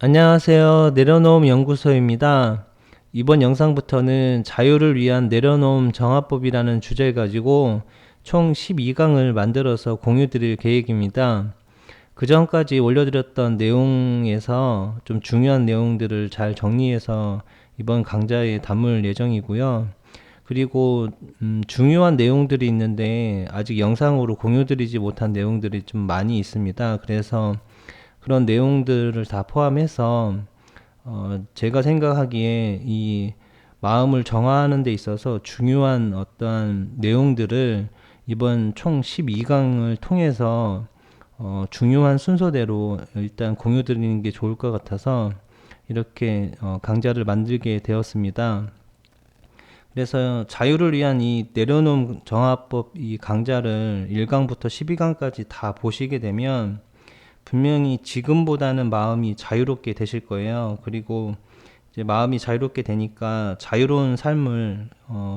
안녕하세요. 내려놓음 연구소입니다. 이번 영상부터는 자유를 위한 내려놓음 정화법이라는 주제를 가지고 총 12강을 만들어서 공유 드릴 계획입니다. 그 전까지 올려드렸던 내용에서 좀 중요한 내용들을 잘 정리해서 이번 강좌에 담을 예정이고요. 그리고 중요한 내용들이 있는데 아직 영상으로 공유드리지 못한 내용들이 좀 많이 있습니다. 그래서 그런 내용들을 다 포함해서 제가 생각하기에 이 마음을 정화하는 데 있어서 중요한 어떠한 내용들을 이번 총 12강을 통해서 중요한 순서대로 일단 공유 드리는 게 좋을 것 같아서 이렇게 강좌를 만들게 되었습니다. 그래서 자유를 위한 이 내려놓음 정화법 이 강좌를 1강부터 12강까지 다 보시게 되면 분명히 지금보다는 마음이 자유롭게 되실 거예요. 그리고 이제 마음이 자유롭게 되니까 자유로운 삶을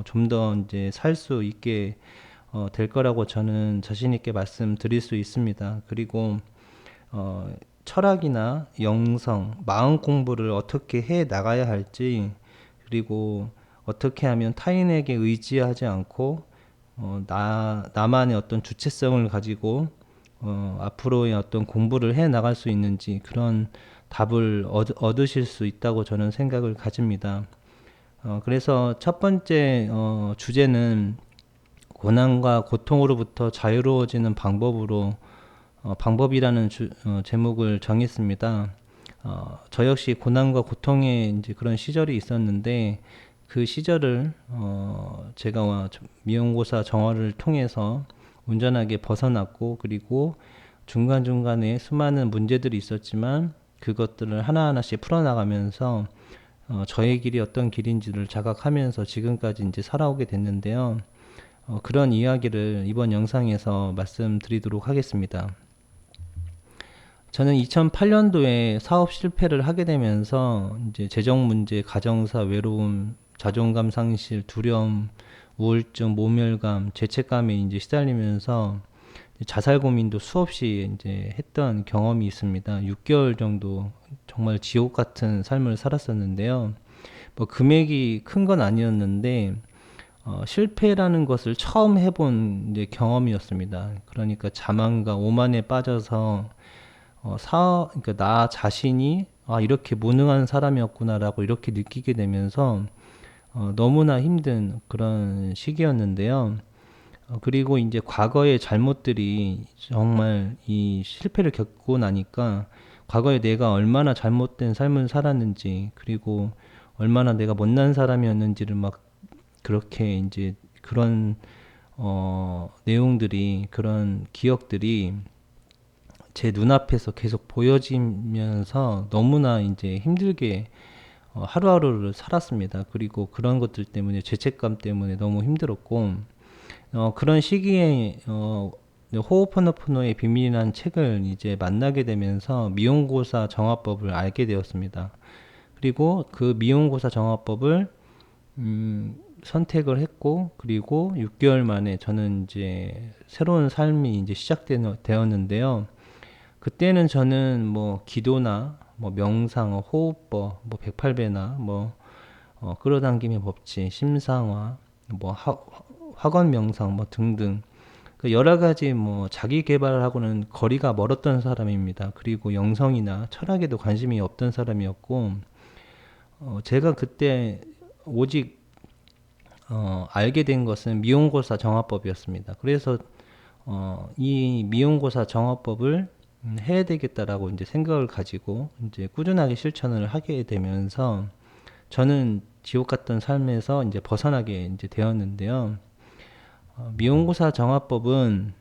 좀 더 이제 살 수 있게 될 거라고 저는 자신 있게 말씀드릴 수 있습니다. 그리고 철학이나 영성, 마음 공부를 어떻게 해 나가야 할지, 그리고 어떻게 하면 타인에게 의지하지 않고 나만의 어떤 주체성을 가지고 앞으로의 어떤 공부를 해 나갈 수 있는지 그런 답을 얻으실 수 있다고 저는 생각을 가집니다. 그래서 첫 번째 주제는 고난과 고통으로부터 자유로워지는 방법으로 방법이라는 제목을 정했습니다. 저 역시 고난과 고통의 이제 그런 시절이 있었는데 그 시절을 제가 미용고사 정화를 통해서 온전하게 벗어났고, 그리고 중간중간에 수많은 문제들이 있었지만 그것들을 하나하나씩 풀어나가면서 저의 길이 어떤 길인지를 자각하면서 지금까지 이제 살아오게 됐는데요. 그런 이야기를 이번 영상에서 말씀드리도록 하겠습니다. 저는 2008년도에 사업 실패를 하게 되면서 이제 재정 문제, 가정사, 외로움, 자존감 상실, 두려움, 우울증, 모멸감, 죄책감에 이제 시달리면서 자살 고민도 수없이 이제 했던 경험이 있습니다. 6개월 정도 정말 지옥 같은 삶을 살았었는데요. 뭐 금액이 큰 건 아니었는데 실패라는 것을 처음 해본 이제 경험이었습니다. 그러니까 자만과 오만에 빠져서 그러니까 나 자신이 이렇게 무능한 사람이었구나라고 이렇게 느끼게 되면서 너무나 힘든 그런 시기였는데요. 그리고 이제 과거의 잘못들이 정말 이 실패를 겪고 나니까 과거에 내가 얼마나 잘못된 삶을 살았는지, 그리고 얼마나 내가 못난 사람이었는지를 막 그렇게 이제 그런 내용들이, 그런 기억들이 제 눈앞에서 계속 보여지면서 너무나 이제 힘들게 하루하루를 살았습니다. 그리고 그런 것들 때문에 죄책감 때문에 너무 힘들었고 그런 시기에 호호포노포노의 비밀이라는 책을 이제 만나게 되면서 미용고사 정화법을 알게 되었습니다. 그리고 그 미용고사 정화법을 선택을 했고, 그리고 6개월 만에 저는 이제 새로운 삶이 이제 시작되었는데요. 그때는 저는 뭐 기도나 뭐 명상, 호흡법, 뭐 108배나 뭐 끌어당김의 법칙, 심상화, 뭐 학원 명상 뭐 등등 그 여러 가지 뭐 자기 개발하고는 거리가 멀었던 사람입니다. 그리고 영성이나 철학에도 관심이 없던 사람이었고 제가 그때 오직 알게 된 것은 미용고사 정화법이었습니다. 그래서 이 미용고사 정화법을 해야 되겠다라고 이제 생각을 가지고 이제 꾸준하게 실천을 하게 되면서 저는 지옥 같던 삶에서 이제 벗어나게 이제 되었는데요. 미용고사 정화법은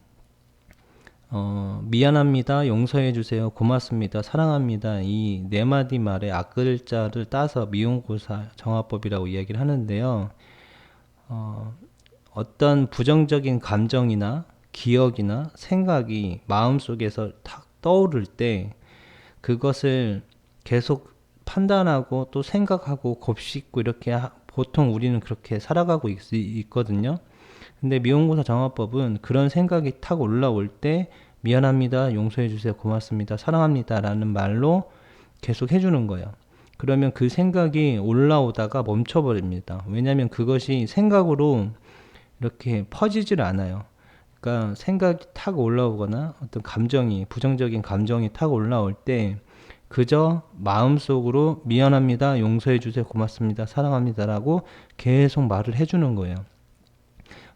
미안합니다, 용서해 주세요, 고맙습니다, 사랑합니다 이 네 마디 말의 앞글자를 따서 미용고사 정화법이라고 이야기를 하는데요. 어떤 부정적인 감정이나 기억이나 생각이 마음속에서 탁 떠오를 때 그것을 계속 판단하고 또 생각하고 곱씹고 이렇게 보통 우리는 그렇게 살아가고 있거든요. 근데 미용고사 정화법은 그런 생각이 탁 올라올 때 미안합니다, 용서해 주세요, 고맙습니다, 사랑합니다 라는 말로 계속 해주는 거예요. 그러면 그 생각이 올라오다가 멈춰버립니다. 왜냐하면 그것이 생각으로 이렇게 퍼지질 않아요. 그러니까 생각이 탁 올라오거나 어떤 감정이, 부정적인 감정이 탁 올라올 때 그저 마음속으로 미안합니다, 용서해 주세요, 고맙습니다, 사랑합니다라고 계속 말을 해주는 거예요.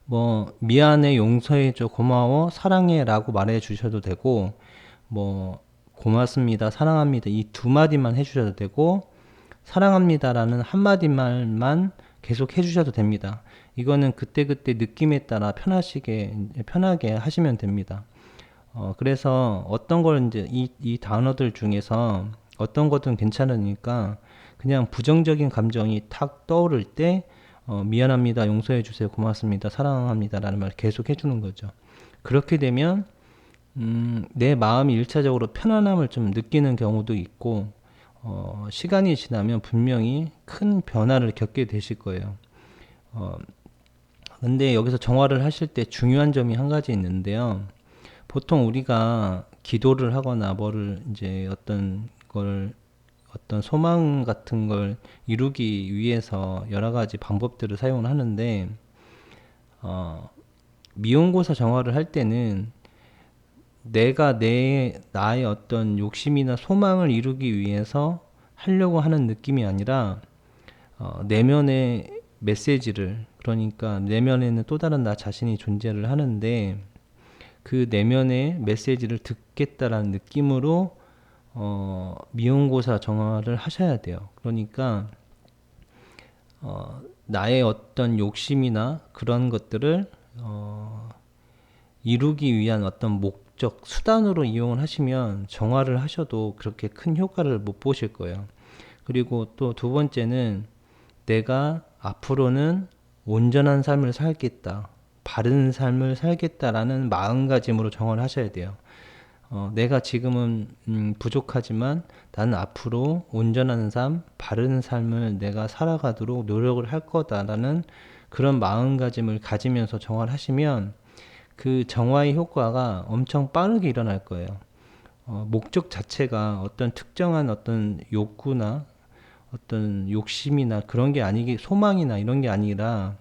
뭐 미안해, 용서해 줘, 고마워, 사랑해 라고 말해 주셔도 되고, 뭐 고맙습니다, 사랑합니다 이 두 마디만 해주셔도 되고, 사랑합니다라는 한마디 말만 계속 해주셔도 됩니다. 이거는 그때그때 느낌에 따라 편하게 하시면 됩니다. 그래서 어떤 걸 이제 이 단어들 중에서 어떤 것든 괜찮으니까 그냥 부정적인 감정이 탁 떠오를 때 미안합니다, 용서해 주세요, 고맙습니다, 사랑합니다 라는 말 계속 해주는 거죠. 그렇게 되면 내 마음이 일차적으로 편안함을 좀 느끼는 경우도 있고, 시간이 지나면 분명히 큰 변화를 겪게 되실 거예요. 근데 여기서 정화를 하실 때 중요한 점이 한 가지 있는데요. 보통 우리가 기도를 하거나 뭐를 이제 어떤 소망 같은 걸 이루기 위해서 여러 가지 방법들을 사용을 하는데, 미용고사 정화를 할 때는 내가 나의 어떤 욕심이나 소망을 이루기 위해서 하려고 하는 느낌이 아니라, 내면의 메시지를, 그러니까 내면에는 또 다른 나 자신이 존재를 하는데 그 내면의 메시지를 듣겠다라는 느낌으로 미용고사 정화를 하셔야 돼요. 그러니까 나의 어떤 욕심이나 그런 것들을 이루기 위한 어떤 목적, 수단으로 이용을 하시면 정화를 하셔도 그렇게 큰 효과를 못 보실 거예요. 그리고 또 두 번째는 내가 앞으로는 온전한 삶을 살겠다, 바른 삶을 살겠다라는 마음가짐으로 정화를 하셔야 돼요. 내가 지금은 부족하지만 나는 앞으로 온전한 삶, 바른 삶을 내가 살아가도록 노력을 할 거다라는 그런 마음가짐을 가지면서 정화를 하시면 그 정화의 효과가 엄청 빠르게 일어날 거예요. 목적 자체가 어떤 특정한 어떤 욕구나 어떤 욕심이나 그런 게 아니기, 소망이나 이런 게 아니라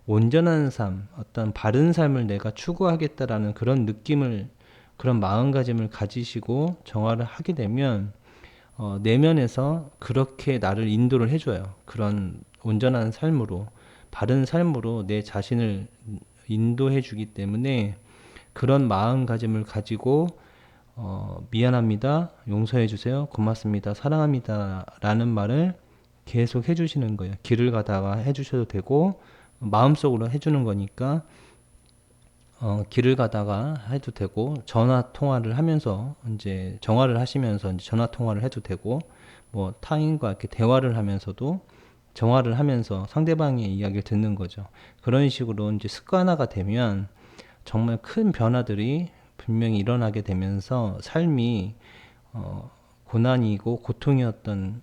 온전한 삶, 어떤 바른 삶을 내가 추구하겠다라는 그런 느낌을, 그런 마음가짐을 가지시고 정화를 하게 되면 내면에서 그렇게 나를 인도를 해줘요. 그런 온전한 삶으로, 바른 삶으로 내 자신을 인도해 주기 때문에 그런 마음가짐을 가지고 미안합니다, 용서해 주세요, 고맙습니다, 사랑합니다 라는 말을 계속 해주시는 거예요. 길을 가다가 해주셔도 되고, 마음속으로 해주는 거니까 길을 가다가 해도 되고, 전화 통화를 하면서 이제 정화를 하시면서 이제 전화 통화를 해도 되고, 뭐 타인과 이렇게 대화를 하면서도 정화를 하면서 상대방의 이야기를 듣는 거죠. 그런 식으로 이제 습관화가 되면 정말 큰 변화들이 분명히 일어나게 되면서 삶이 고난이고 고통이었던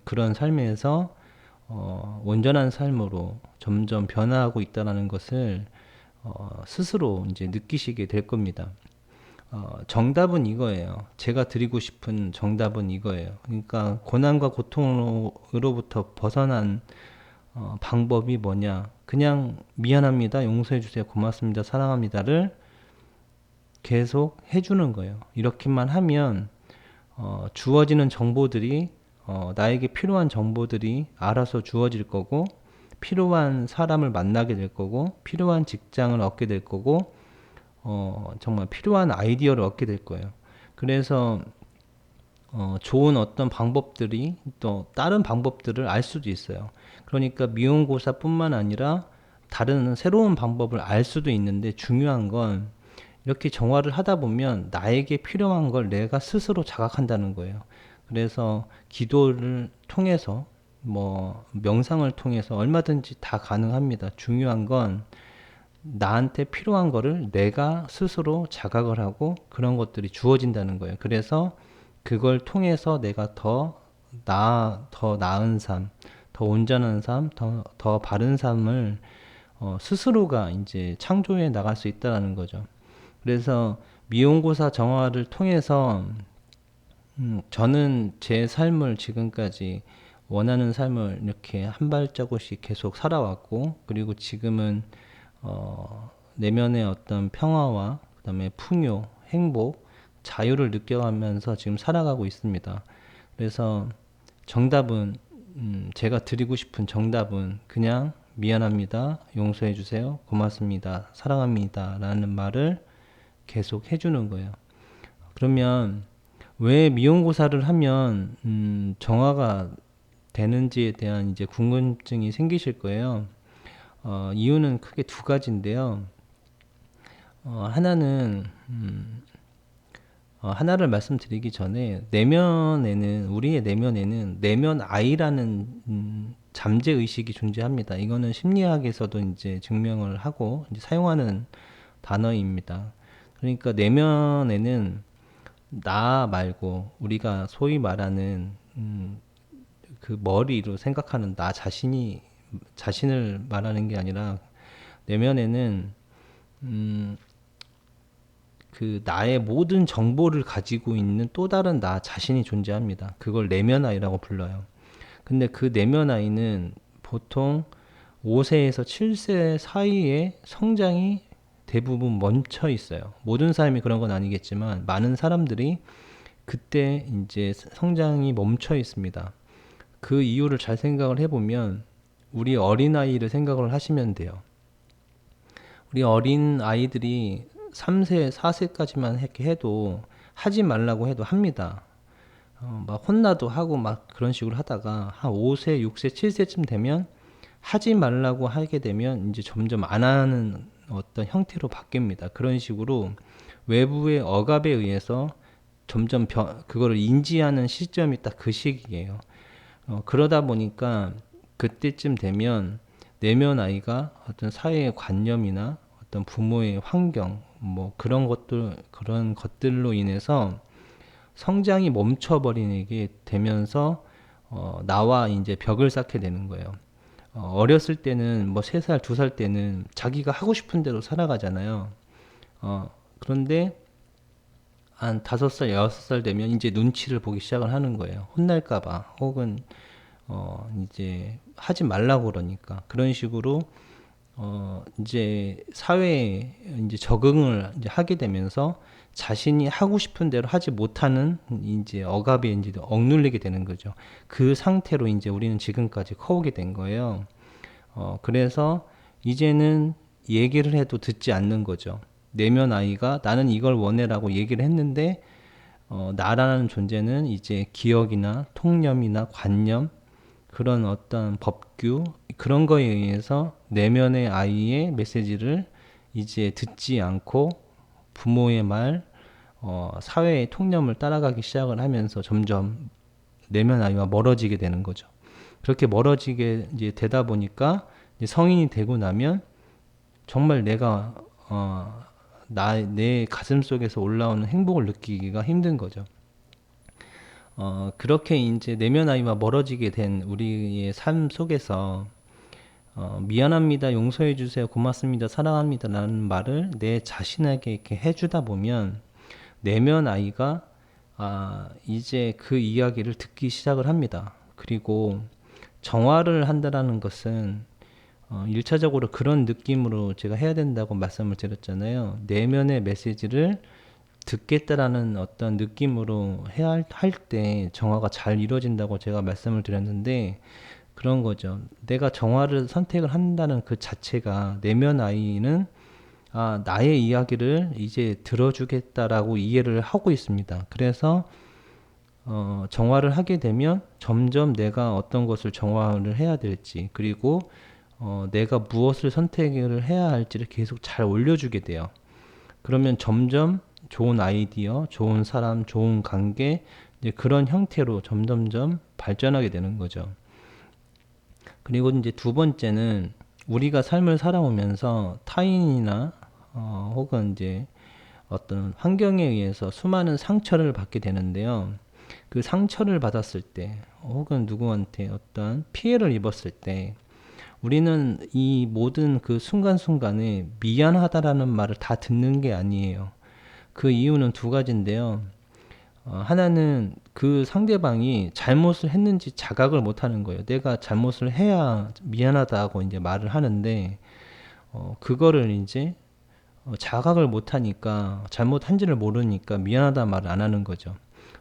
그런 삶에서 온전한 삶으로 점점 변화하고 있다는 것을 스스로 이제 느끼시게 될 겁니다. 정답은 이거예요. 제가 드리고 싶은 정답은 이거예요. 그러니까 고난과 고통으로부터 벗어난 방법이 뭐냐? 그냥 미안합니다, 용서해 주세요, 고맙습니다, 사랑합니다를 계속 해주는 거예요. 이렇게만 하면 주어지는 정보들이 나에게 필요한 정보들이 알아서 주어질 거고, 필요한 사람을 만나게 될 거고, 필요한 직장을 얻게 될 거고, 정말 필요한 아이디어를 얻게 될 거예요. 그래서 좋은 어떤 방법들이 또 다른 방법들을 알 수도 있어요. 그러니까 미용고사뿐만 아니라 다른 새로운 방법을 알 수도 있는데, 중요한 건 이렇게 정화를 하다 보면 나에게 필요한 걸 내가 스스로 자각한다는 거예요. 그래서 기도를 통해서, 뭐 명상을 통해서 얼마든지 다 가능합니다. 중요한 건 나한테 필요한 거를 내가 스스로 자각을 하고 그런 것들이 주어진다는 거예요. 그래서 그걸 통해서 내가 더 나은 삶, 더 온전한 삶, 더 바른 삶을 스스로가 이제 창조해 나갈 수 있다는 거죠. 그래서 미용고사 정화를 통해서 저는 제 삶을 지금까지 원하는 삶을 이렇게 한 발자국씩 계속 살아왔고, 그리고 지금은 내면의 어떤 평화와 그다음에 풍요, 행복, 자유를 느껴가면서 지금 살아가고 있습니다. 그래서 정답은 제가 드리고 싶은 정답은 그냥 미안합니다, 용서해 주세요, 고맙습니다, 사랑합니다 라는 말을 계속 해주는 거예요. 그러면 왜 미용고사를 하면 정화가 되는지에 대한 이제 궁금증이 생기실 거예요. 이유는 크게 두 가지인데요. 하나는 하나를 말씀드리기 전에 우리의 내면에는 내면 아이라는 잠재 의식이 존재합니다. 이거는 심리학에서도 이제 증명을 하고 이제 사용하는 단어입니다. 그러니까 내면에는 나 말고 우리가 소위 말하는 그 머리로 생각하는 나 자신을 말하는 게 아니라 내면에는 그 나의 모든 정보를 가지고 있는 또 다른 나 자신이 존재합니다. 그걸 내면 아이라고 불러요. 근데 그 내면 아이는 보통 5세에서 7세 사이에 성장이 대부분 멈춰 있어요. 모든 사람이 그런 건 아니겠지만 많은 사람들이 그때 이제 성장이 멈춰 있습니다. 그 이유를 잘 생각을 해보면 우리 어린아이를 생각을 하시면 돼요. 우리 어린 아이들이 3세, 4세까지만 이렇게 해도 하지 말라고 해도 합니다. 막 혼나도 하고 막 그런 식으로 하다가 한 5세, 6세, 7세쯤 되면 하지 말라고 하게 되면 이제 점점 안 하는 어떤 형태로 바뀝니다. 그런 식으로 외부의 억압에 의해서 점점 그거를 인지하는 시점이 딱 그 시기예요. 그러다 보니까 그때쯤 되면 내면 아이가 어떤 사회의 관념이나 어떤 부모의 환경, 뭐 그런 것들로 인해서 성장이 멈춰버리게 되면서 나와 이제 벽을 쌓게 되는 거예요. 어렸을 때는 뭐 3살, 2살 때는 자기가 하고 싶은 대로 살아가잖아요. 그런데 한 5살, 6살 되면 이제 눈치를 보기 시작을 하는 거예요. 혼날까봐, 혹은 이제 하지 말라고 그러니까. 그런 식으로 이제 사회에 이제 적응을 이제 하게 되면서 자신이 하고 싶은 대로 하지 못하는 이제 억압에 이제 억눌리게 되는 거죠. 그 상태로 이제 우리는 지금까지 커오게 된 거예요. 그래서 이제는 얘기를 해도 듣지 않는 거죠. 내면 아이가 나는 이걸 원해라고 얘기를 했는데 나라는 존재는 이제 기억이나 통념이나 관념, 그런 어떤 법규, 그런 거에 의해서 내면의 아이의 메시지를 이제 듣지 않고 부모의 말, 사회의 통념을 따라가기 시작을 하면서 점점 내면 아이와 멀어지게 되는 거죠. 그렇게 멀어지게 이제 되다 보니까 이제 성인이 되고 나면 정말 내가 내 가슴 속에서 올라오는 행복을 느끼기가 힘든 거죠. 그렇게 이제 내면 아이와 멀어지게 된 우리의 삶 속에서 미안합니다, 용서해 주세요, 고맙습니다, 사랑합니다 라는 말을 내 자신에게 이렇게 해주다 보면 내면 아이가 이제 그 이야기를 듣기 시작을 합니다. 그리고 정화를 한다라는 것은 1차적으로 그런 느낌으로 제가 해야 된다고 말씀을 드렸잖아요. 내면의 메시지를 듣겠다라는 어떤 느낌으로 해야 할 때 정화가 잘 이루어진다고 제가 말씀을 드렸는데, 그런 거죠. 내가 정화를 선택을 한다는 그 자체가 내면 아이는 나의 이야기를 이제 들어주겠다라고 이해를 하고 있습니다. 그래서 정화를 하게 되면 점점 내가 어떤 것을 정화를 해야 될지, 그리고 내가 무엇을 선택을 해야 할지를 계속 잘 올려주게 돼요. 그러면 점점 좋은 아이디어, 좋은 사람, 좋은 관계, 이제 그런 형태로 점점점 발전하게 되는 거죠. 그리고 이제 두 번째는 우리가 삶을 살아오면서 타인이나 혹은 이제 어떤 환경에 의해서 수많은 상처를 받게 되는데요. 그 상처를 받았을 때, 혹은 누구한테 어떤 피해를 입었을 때, 우리는 이 모든 그 순간순간에 미안하다라는 말을 다 듣는 게 아니에요. 그 이유는 두 가지인데요. 하나는 그 상대방이 잘못을 했는지 자각을 못 하는 거예요. 내가 잘못을 해야 미안하다고 이제 말을 하는데, 그거를 이제 자각을 못 하니까, 잘못한지를 모르니까 미안하다 말을 안 하는 거죠.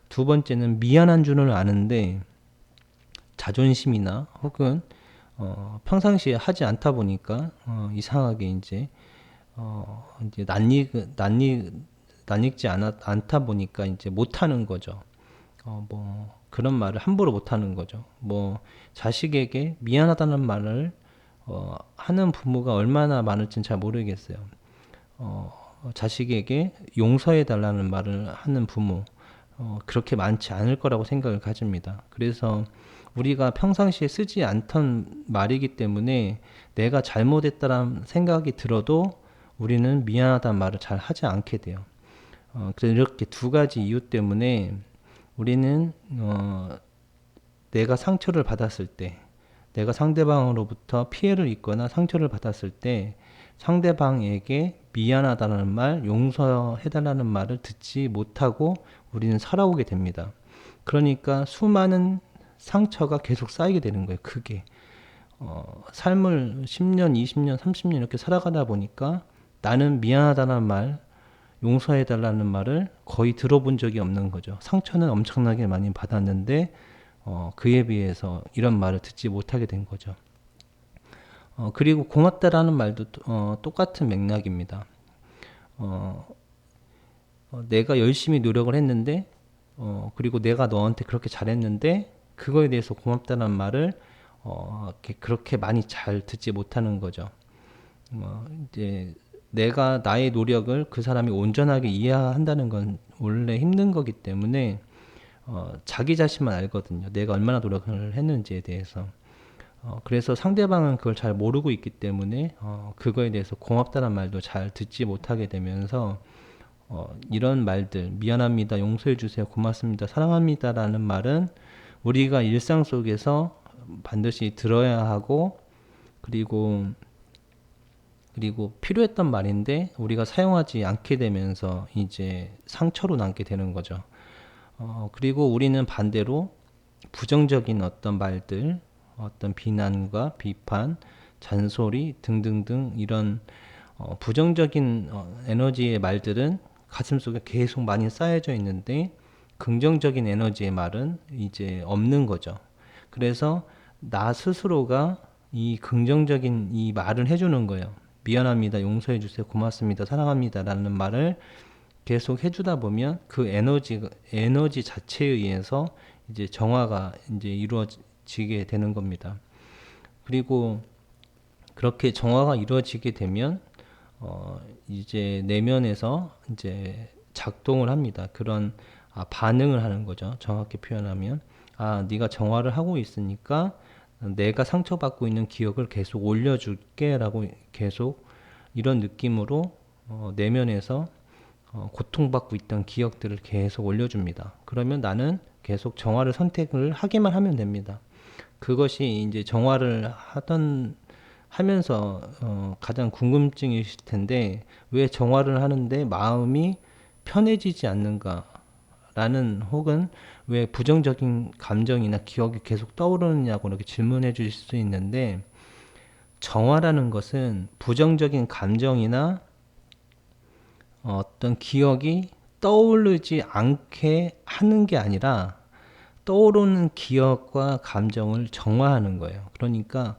두 번째는 미안한 줄은 아는데, 자존심이나 혹은 평상시에 하지 않다 보니까 이상하게 이제 낯익지 않다 보니까 이제 못 하는 거죠. 뭐 그런 말을 함부로 못 하는 거죠. 뭐 자식에게 미안하다는 말을 하는 부모가 얼마나 많을지는 잘 모르겠어요. 자식에게 용서해 달라는 말을 하는 부모 그렇게 많지 않을 거라고 생각을 가집니다. 그래서 우리가 평상시에 쓰지 않던 말이기 때문에 내가 잘못했다는 생각이 들어도 우리는 미안하다는 말을 잘 하지 않게 돼요. 그래서 이렇게 두 가지 이유 때문에 우리는 내가 상처를 받았을 때, 내가 상대방으로부터 피해를 입거나 상처를 받았을 때 상대방에게 미안하다는 말, 용서해달라는 말을 듣지 못하고 우리는 살아오게 됩니다. 그러니까 수많은 상처가 계속 쌓이게 되는 거예요. 크게. 삶을 10년, 20년, 30년 이렇게 살아가다 보니까 나는 미안하다는 말, 용서해달라는 말을 거의 들어본 적이 없는 거죠. 상처는 엄청나게 많이 받았는데 그에 비해서 이런 말을 듣지 못하게 된 거죠. 그리고 고맙다라는 말도 똑같은 맥락입니다. 내가 열심히 노력을 했는데 그리고 내가 너한테 그렇게 잘했는데 그거에 대해서 고맙다는 말을 그렇게 많이 잘 듣지 못하는 거죠. 이제 내가 나의 노력을 그 사람이 온전하게 이해한다는 건 원래 힘든 거기 때문에 자기 자신만 알거든요. 내가 얼마나 노력을 했는지에 대해서. 그래서 상대방은 그걸 잘 모르고 있기 때문에 그거에 대해서 고맙다는 말도 잘 듣지 못하게 되면서 이런 말들, 미안합니다, 용서해 주세요, 고맙습니다, 사랑합니다라는 말은 우리가 일상 속에서 반드시 들어야 하고 그리고 필요했던 말인데 우리가 사용하지 않게 되면서 이제 상처로 남게 되는 거죠. 그리고 우리는 반대로 부정적인 어떤 말들, 어떤 비난과 비판, 잔소리 등등등 이런 부정적인 에너지의 말들은 가슴속에 계속 많이 쌓여져 있는데 긍정적인 에너지의 말은 이제 없는 거죠. 그래서 나 스스로가 이 긍정적인 이 말을 해주는 거예요. 미안합니다, 용서해 주세요, 고맙습니다, 사랑합니다 라는 말을 계속 해주다 보면 그 에너지 자체에 의해서 이제 정화가 이제 이루어지게 되는 겁니다. 그리고 그렇게 정화가 이루어지게 되면 이제 내면에서 이제 작동을 합니다. 그런 반응을 하는 거죠. 정확히 표현하면 네가 정화를 하고 있으니까 내가 상처받고 있는 기억을 계속 올려줄게 라고 계속 이런 느낌으로 내면에서 고통받고 있던 기억들을 계속 올려줍니다. 그러면 나는 계속 정화를 선택을 하기만 하면 됩니다. 그것이 이제 정화를 하면서 가장 궁금증이실 텐데 왜 정화를 하는데 마음이 편해지지 않는가라는 혹은 왜 부정적인 감정이나 기억이 계속 떠오르느냐고 이렇게 질문해 주실 수 있는데 정화라는 것은 부정적인 감정이나 어떤 기억이 떠오르지 않게 하는 게 아니라 떠오르는 기억과 감정을 정화하는 거예요. 그러니까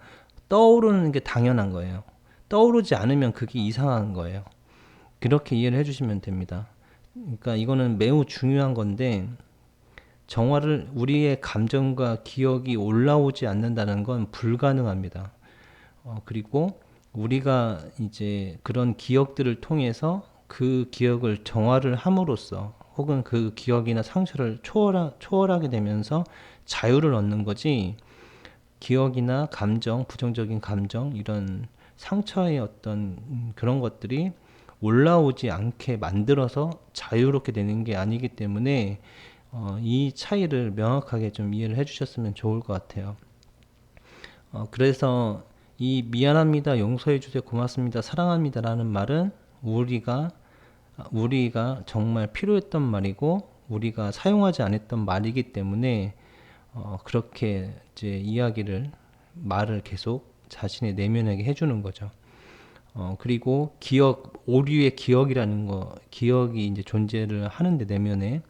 떠오르는 게 당연한 거예요. 떠오르지 않으면 그게 이상한 거예요. 그렇게 이해를 해주시면 됩니다. 그러니까 이거는 매우 중요한 건데 정화를 우리의 감정과 기억이 올라오지 않는다는 건 불가능합니다. 그리고 우리가 이제 그런 기억들을 통해서 그 기억을 정화를 함으로써 혹은 그 기억이나 상처를 초월하게 되면서 자유를 얻는 거지 기억이나 감정, 부정적인 감정 이런 상처의 어떤 그런 것들이 올라오지 않게 만들어서 자유롭게 되는 게 아니기 때문에 이 차이를 명확하게 좀 이해를 해주셨으면 좋을 것 같아요. 그래서 이 미안합니다, 용서해 주세요, 고맙습니다, 사랑합니다 라는 말은 우리가 정말 필요했던 말이고 우리가 사용하지 않았던 말이기 때문에 그렇게 이제 말을 계속 자신의 내면에게 해주는 거죠. 그리고 오류의 기억이라는 기억이 이제 존재를 하는데 내면에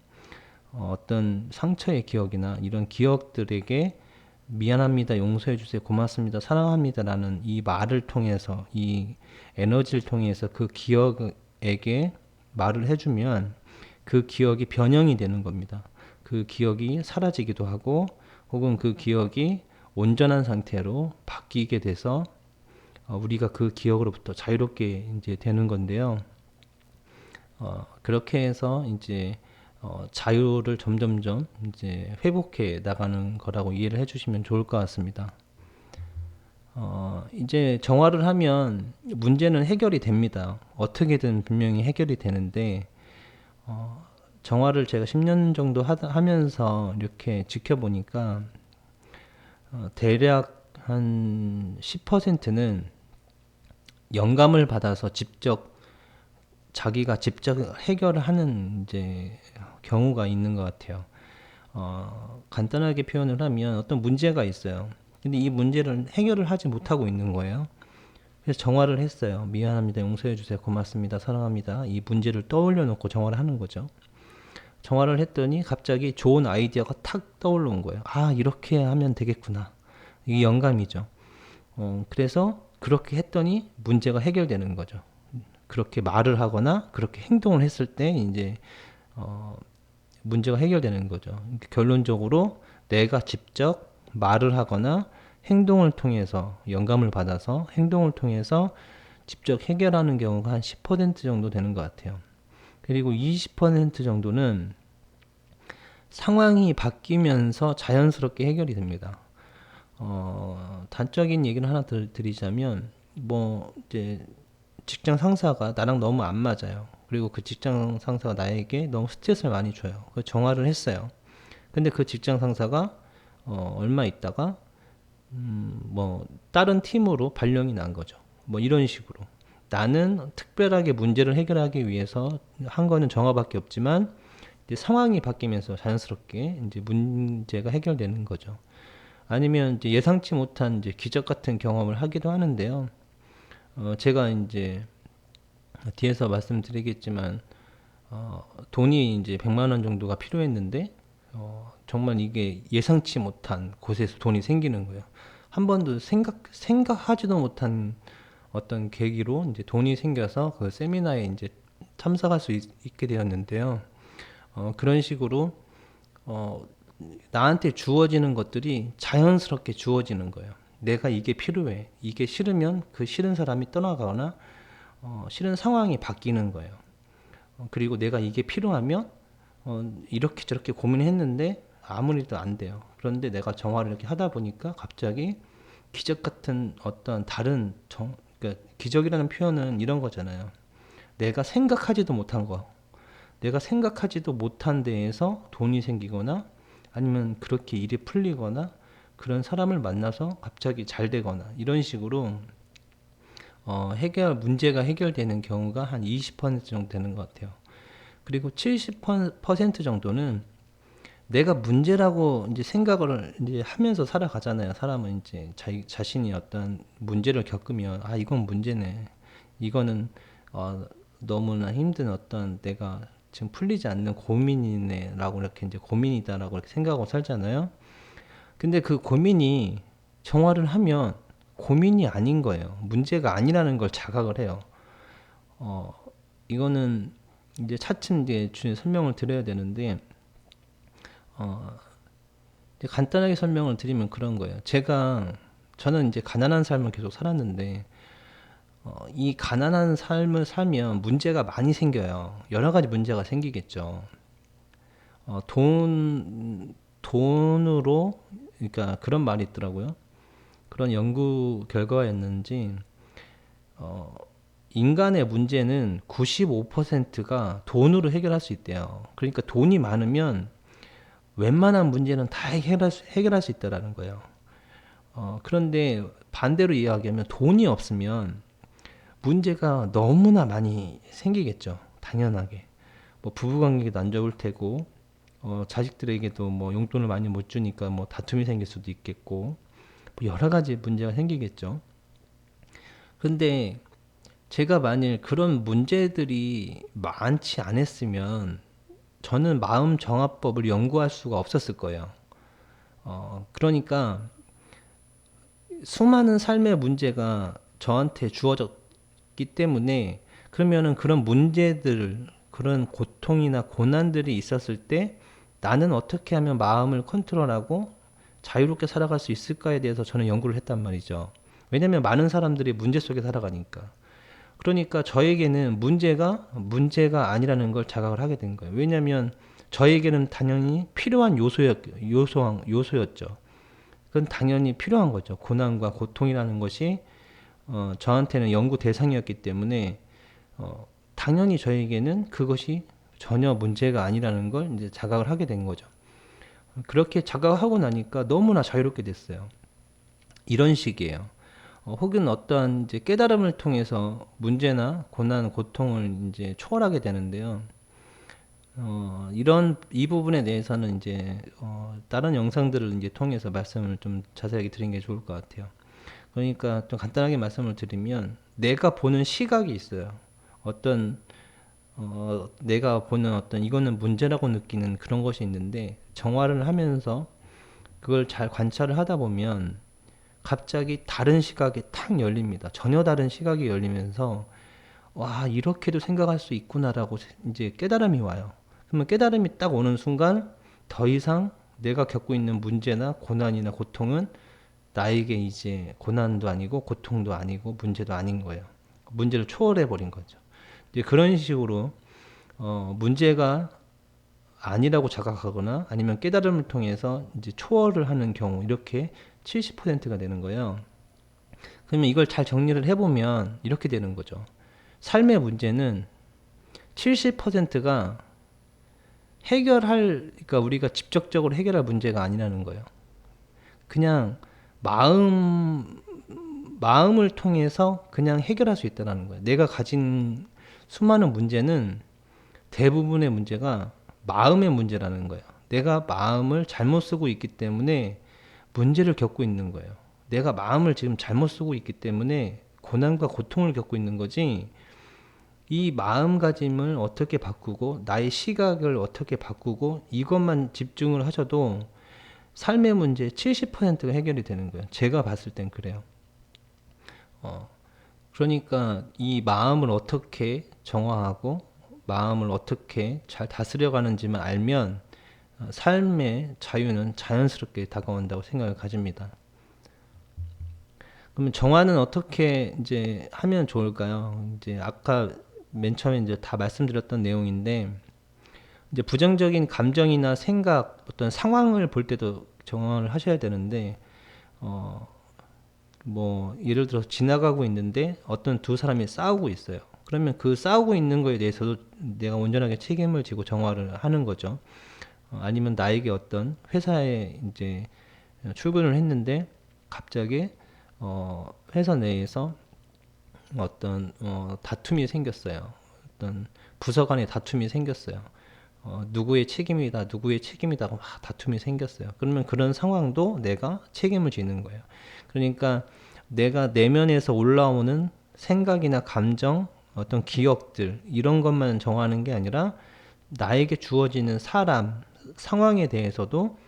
어떤 상처의 기억이나 이런 기억들에게 미안합니다, 용서해 주세요, 고맙습니다, 사랑합니다 라는 이 말을 통해서, 이 에너지를 통해서 그 기억에게 말을 해주면 그 기억이 변형이 되는 겁니다. 그 기억이 사라지기도 하고 혹은 그 기억이 온전한 상태로 바뀌게 돼서 우리가 그 기억으로부터 자유롭게 이제 되는 건데요. 그렇게 해서 이제 자유를 점점점 이제 회복해 나가는 거라고 이해를 해주시면 좋을 것 같습니다. 이제 정화를 하면 문제는 해결이 됩니다. 어떻게든 분명히 해결이 되는데, 정화를 제가 10년 정도 하면서 이렇게 지켜보니까, 대략 한 10%는 영감을 받아서 자기가 직접 해결을 하는 이제 경우가 있는 것 같아요. 간단하게 표현을 하면 어떤 문제가 있어요. 근데 이 문제를 해결을 하지 못하고 있는 거예요. 그래서 정화를 했어요. 미안합니다, 용서해 주세요, 고맙습니다, 사랑합니다. 이 문제를 떠올려 놓고 정화를 하는 거죠. 정화를 했더니 갑자기 좋은 아이디어가 탁 떠올라온 거예요. 아, 이렇게 하면 되겠구나. 이게 영감이죠. 그래서 그렇게 했더니 문제가 해결되는 거죠. 그렇게 말을 하거나 그렇게 행동을 했을 때 이제 문제가 해결되는 거죠. 결론적으로 내가 직접 말을 하거나 행동을 통해서 영감을 받아서 행동을 통해서 직접 해결하는 경우가 한 10% 정도 되는 것 같아요. 그리고 20% 정도는 상황이 바뀌면서 자연스럽게 해결이 됩니다. 단적인 얘기를 하나 드리자면, 이제 직장 상사가 나랑 너무 안 맞아요. 그리고 그 직장 상사가 나에게 너무 스트레스를 많이 줘요. 그 정화를 했어요. 근데 그 직장 상사가 얼마 있다가 다른 팀으로 발령이 난 거죠. 이런 식으로 나는 특별하게 문제를 해결하기 위해서 한 거는 정화밖에 없지만 이제 상황이 바뀌면서 자연스럽게 이제 문제가 해결되는 거죠. 아니면 이제 예상치 못한 이제 기적 같은 경험을 하기도 하는데요. 제가 이제 뒤에서 말씀드리겠지만 돈이 이제 100만 원 정도가 필요했는데 정말 이게 예상치 못한 곳에서 돈이 생기는 거예요. 한 번도 생각하지도 못한 어떤 계기로 이제 돈이 생겨서 그 세미나에 이제 참석할 수 있게 되었는데요. 그런 식으로 나한테 주어지는 것들이 자연스럽게 주어지는 거예요. 내가 이게 필요해. 이게 싫으면 그 싫은 사람이 떠나가거나 싫은 상황이 바뀌는 거예요. 그리고 내가 이게 필요하면 이렇게 저렇게 고민했는데 아무 일도 안 돼요. 그런데 내가 정화를 이렇게 하다 보니까 갑자기 기적 같은 어떤 다른 그러니까 기적이라는 표현은 이런 거잖아요. 내가 생각하지도 못한 거, 내가 생각하지도 못한 데에서 돈이 생기거나 아니면 그렇게 일이 풀리거나 그런 사람을 만나서 갑자기 잘 되거나 이런 식으로 문제가 해결되는 경우가 한 20% 정도 되는 것 같아요. 그리고 70% 정도는 내가 문제라고 이제 생각을 이제 하면서 살아가잖아요. 사람은 이제 자신이 어떤 문제를 겪으면 이건 문제네. 이거는 너무나 힘든 어떤 내가 지금 풀리지 않는 고민이네라고 이렇게 이제 고민이다라고 이렇게 생각하고 살잖아요. 근데 그 고민이 정화를 하면 고민이 아닌 거예요. 문제가 아니라는 걸 자각을 해요. 이거는 이제 차츰 이제 설명을 드려야 되는데, 이제 간단하게 설명을 드리면 그런 거예요. 저는 이제 가난한 삶을 계속 살았는데, 이 가난한 삶을 살면 문제가 많이 생겨요. 여러 가지 문제가 생기겠죠. 돈으로, 그러니까 그런 말이 있더라고요. 그런 연구 결과였는지, 인간의 문제는 95%가 돈으로 해결할 수 있대요. 그러니까 돈이 많으면 웬만한 문제는 다 해결할 수 있다라는 거예요. 그런데 반대로 이야기하면 돈이 없으면 문제가 너무나 많이 생기겠죠. 당연하게. 부부관계도 안 좋을 테고, 자식들에게도 뭐 용돈을 많이 못 주니까 뭐 다툼이 생길 수도 있겠고, 뭐 여러 가지 문제가 생기겠죠. 근데 제가 만일 그런 문제들이 많지 않았으면 저는 마음 정화법을 연구할 수가 없었을 거예요. 그러니까 수많은 삶의 문제가 저한테 주어졌기 때문에, 그러면은 그런 문제들, 그런 고통이나 고난들이 있었을 때 나는 어떻게 하면 마음을 컨트롤하고 자유롭게 살아갈 수 있을까에 대해서 저는 연구를 했단 말이죠. 왜냐면 많은 사람들이 문제 속에 살아가니까. 그러니까 저에게는 문제가 아니라는 걸 자각을 하게 된 거예요. 왜냐면 저에게는 당연히 필요한 요소였죠. 그건 당연히 필요한 거죠. 고난과 고통이라는 것이 저한테는 연구 대상이었기 때문에 당연히 저에게는 그것이 전혀 문제가 아니라는 걸 이제 자각을 하게 된 거죠. 그렇게 자각하고 나니까 너무나 자유롭게 됐어요. 이런 식이에요. 혹은 어떠한 이제 깨달음을 통해서 문제나 고난, 고통을 이제 초월하게 되는데요. 이 부분에 대해서는 이제 다른 영상들을 이제 통해서 말씀을 좀 자세하게 드리는 게 좋을 것 같아요. 그러니까 좀 간단하게 말씀을 드리면, 내가 보는 시각이 있어요. 내가 보는 이거는 문제라고 느끼는 그런 것이 있는데, 정화를 하면서 그걸 잘 관찰을 하다 보면 갑자기 다른 시각이 탁 열립니다. 전혀 다른 시각이 열리면서 와, 이렇게도 생각할 수 있구나라고 이제 깨달음이 와요. 그러면 깨달음이 딱 오는 순간 더 이상 내가 겪고 있는 문제나 고난이나 고통은 나에게 이제 고난도 아니고 고통도 아니고 문제도 아닌 거예요. 문제를 초월해 버린 거죠. 이제 그런 식으로 문제가 아니라고 자각하거나 아니면 깨달음을 통해서 이제 초월을 하는 경우, 이렇게 70%가 되는 거예요. 그러면 이걸 잘 정리를 해보면 이렇게 되는 거죠. 삶의 문제는 70%가 그러니까 우리가 직접적으로 해결할 문제가 아니라는 거예요. 그냥 마음을 통해서 그냥 해결할 수 있다는 거예요. 내가 가진 수많은 문제는 대부분의 문제가 마음의 문제라는 거예요. 내가 마음을 잘못 쓰고 있기 때문에 문제를 겪고 있는 거예요. 내가 마음을 지금 잘못 쓰고 있기 때문에 고난과 고통을 겪고 있는 거지, 이 마음가짐을 어떻게 바꾸고 나의 시각을 어떻게 바꾸고 이것만 집중을 하셔도 삶의 문제 70%가 해결이 되는 거예요. 제가 봤을 땐 그래요. 그러니까 이 마음을 어떻게 정화하고 마음을 어떻게 잘 다스려가는지만 알면 삶의 자유는 자연스럽게 다가온다고 생각을 가집니다. 그러면 정화는 어떻게 이제 하면 좋을까요? 이제 아까 맨 처음에 이제 다 말씀드렸던 내용인데, 이제 부정적인 감정이나 생각, 어떤 상황을 볼 때도 정화를 하셔야 되는데, 뭐 예를 들어서 지나가고 있는데 어떤 두 사람이 싸우고 있어요. 그러면 그 싸우고 있는 거에 대해서도 내가 온전하게 책임을 지고 정화를 하는 거죠. 아니면 나에게 어떤 회사에 이제 출근을 했는데 갑자기 회사 내에서 어떤 다툼이 생겼어요. 어떤 부서 간의 다툼이 생겼어요. 누구의 책임이다, 누구의 책임이다 막 다툼이 생겼어요. 그러면 그런 상황도 내가 책임을 지는 거예요. 그러니까 내가 내면에서 올라오는 생각이나 감정, 어떤 기억들, 이런 것만 정하는 게 아니라 나에게 주어지는 사람, 상황에 대해서도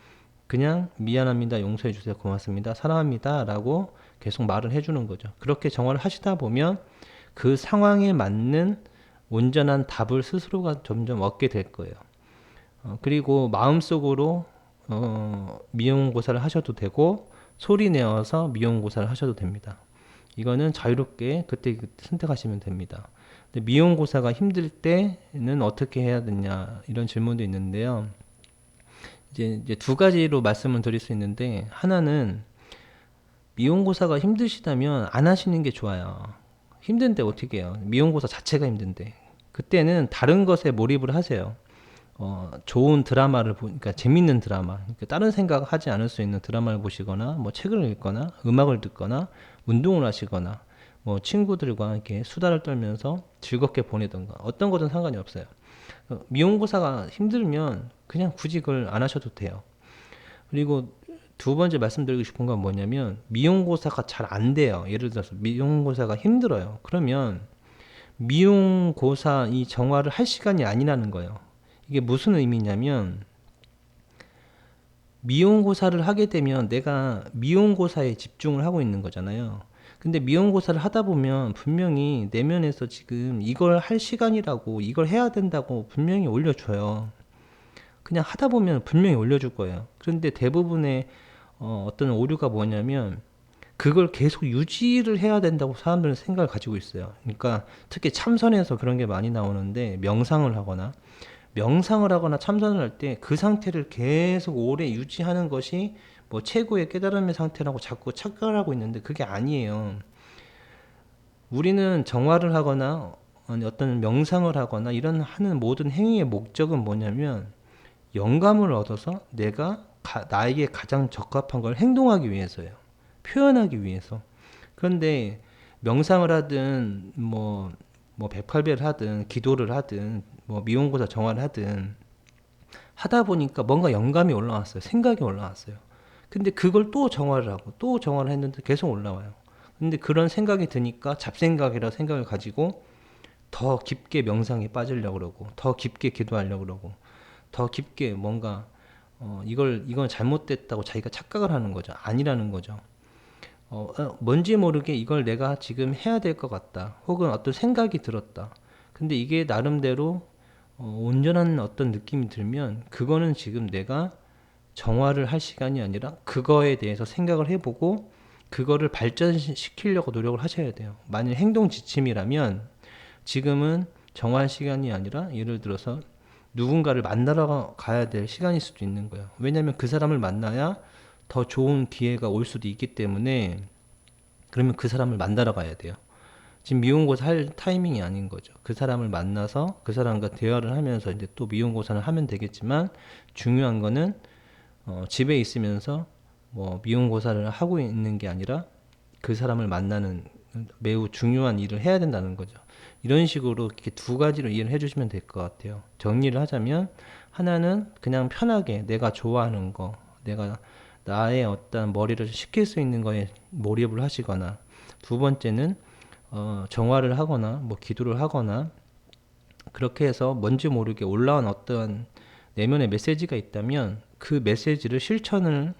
그냥 미안합니다, 용서해 주세요, 고맙습니다, 사랑합니다 라고 계속 말을 해주는 거죠. 그렇게 정화를 하시다 보면 그 상황에 맞는 온전한 답을 스스로가 점점 얻게 될 거예요. 그리고 마음속으로 미용고사를 하셔도 되고 소리 내어서 미용고사를 하셔도 됩니다. 이거는 자유롭게 그때 선택하시면 됩니다. 근데 미용고사가 힘들 때는 어떻게 해야 되냐, 이런 질문도 있는데요. 이제 두 가지로 말씀을 드릴 수 있는데, 하나는 미용고사가 힘드시다면 안 하시는 게 좋아요. 힘든데 어떻게 해요? 미용고사 자체가 힘든데. 그때는 다른 것에 몰입을 하세요. 좋은 드라마를 그러니까 재밌는 드라마, 그러니까 다른 생각하지 않을 수 있는 드라마를 보시거나, 뭐 책을 읽거나, 음악을 듣거나, 운동을 하시거나, 뭐 친구들과 이렇게 수다를 떨면서 즐겁게 보내던가, 어떤 것은 상관이 없어요. 미용고사가 힘들면 그냥 굳이 그걸 안 하셔도 돼요. 그리고 두 번째 말씀드리고 싶은 건 뭐냐면 미용고사가 잘 안 돼요. 예를 들어서 미용고사가 힘들어요. 그러면 미용고사 이 정화를 할 시간이 아니라는 거예요. 이게 무슨 의미냐면 미용고사를 하게 되면 내가 미용고사에 집중을 하고 있는 거잖아요. 근데 미용고사를 하다 보면 분명히 내면에서 지금 이걸 할 시간이라고 이걸 해야 된다고 분명히 올려줘요. 그냥 하다 보면 분명히 올려줄 거예요. 그런데 대부분의 어떤 오류가 뭐냐면 그걸 계속 유지를 해야 된다고 사람들은 생각을 가지고 있어요. 그러니까 특히 참선에서 그런 게 많이 나오는데 명상을 하거나 참선을 할 때 그 상태를 계속 오래 유지하는 것이 뭐 최고의 깨달음의 상태라고 자꾸 착각을 하고 있는데 그게 아니에요. 우리는 정화를 하거나 어떤 명상을 하거나 이런 하는 모든 행위의 목적은 뭐냐면 영감을 얻어서 내가 나에게 가장 적합한 걸 행동하기 위해서예요. 표현하기 위해서. 그런데 명상을 하든 뭐 108배를 하든 기도를 하든 뭐 미용고사 정화를 하든 하다 보니까 뭔가 영감이 올라왔어요. 생각이 올라왔어요. 근데 그걸 또 정화를 하고 또 정화를 했는데 계속 올라와요. 근데 그런 생각이 드니까 잡생각이라 생각을 가지고 더 깊게 명상에 빠지려고 그러고 더 깊게 기도하려고 그러고 더 깊게 뭔가 이건 잘못됐다고 자기가 착각을 하는 거죠. 아니라는 거죠. 뭔지 모르게 이걸 내가 지금 해야 될 것 같다. 혹은 어떤 생각이 들었다. 근데 이게 나름대로 온전한 어떤 느낌이 들면 그거는 지금 내가 정화를 할 시간이 아니라 그거에 대해서 생각을 해보고 그거를 발전시키려고 노력을 하셔야 돼요. 만일 행동 지침이라면 지금은 정화할 시간이 아니라 예를 들어서 누군가를 만나러 가야 될 시간일 수도 있는 거예요. 왜냐하면 그 사람을 만나야 더 좋은 기회가 올 수도 있기 때문에 그러면 그 사람을 만나러 가야 돼요. 지금 미용고사 할 타이밍이 아닌 거죠. 그 사람을 만나서 그 사람과 대화를 하면서 이제 또 미용고사를 하면 되겠지만 중요한 거는 집에 있으면서 뭐 미용고사를 하고 있는 게 아니라 그 사람을 만나는 매우 중요한 일을 해야 된다는 거죠. 이런 식으로 이렇게 두 가지로 이해를 해주시면 될 것 같아요. 정리를 하자면 하나는 그냥 편하게 내가 좋아하는 거, 내가 나의 어떤 머리를 식힐 수 있는 거에 몰입을 하시거나 두 번째는 정화를 하거나 뭐 기도를 하거나 그렇게 해서 뭔지 모르게 올라온 어떤 내면의 메시지가 있다면 그 메시지를 실천을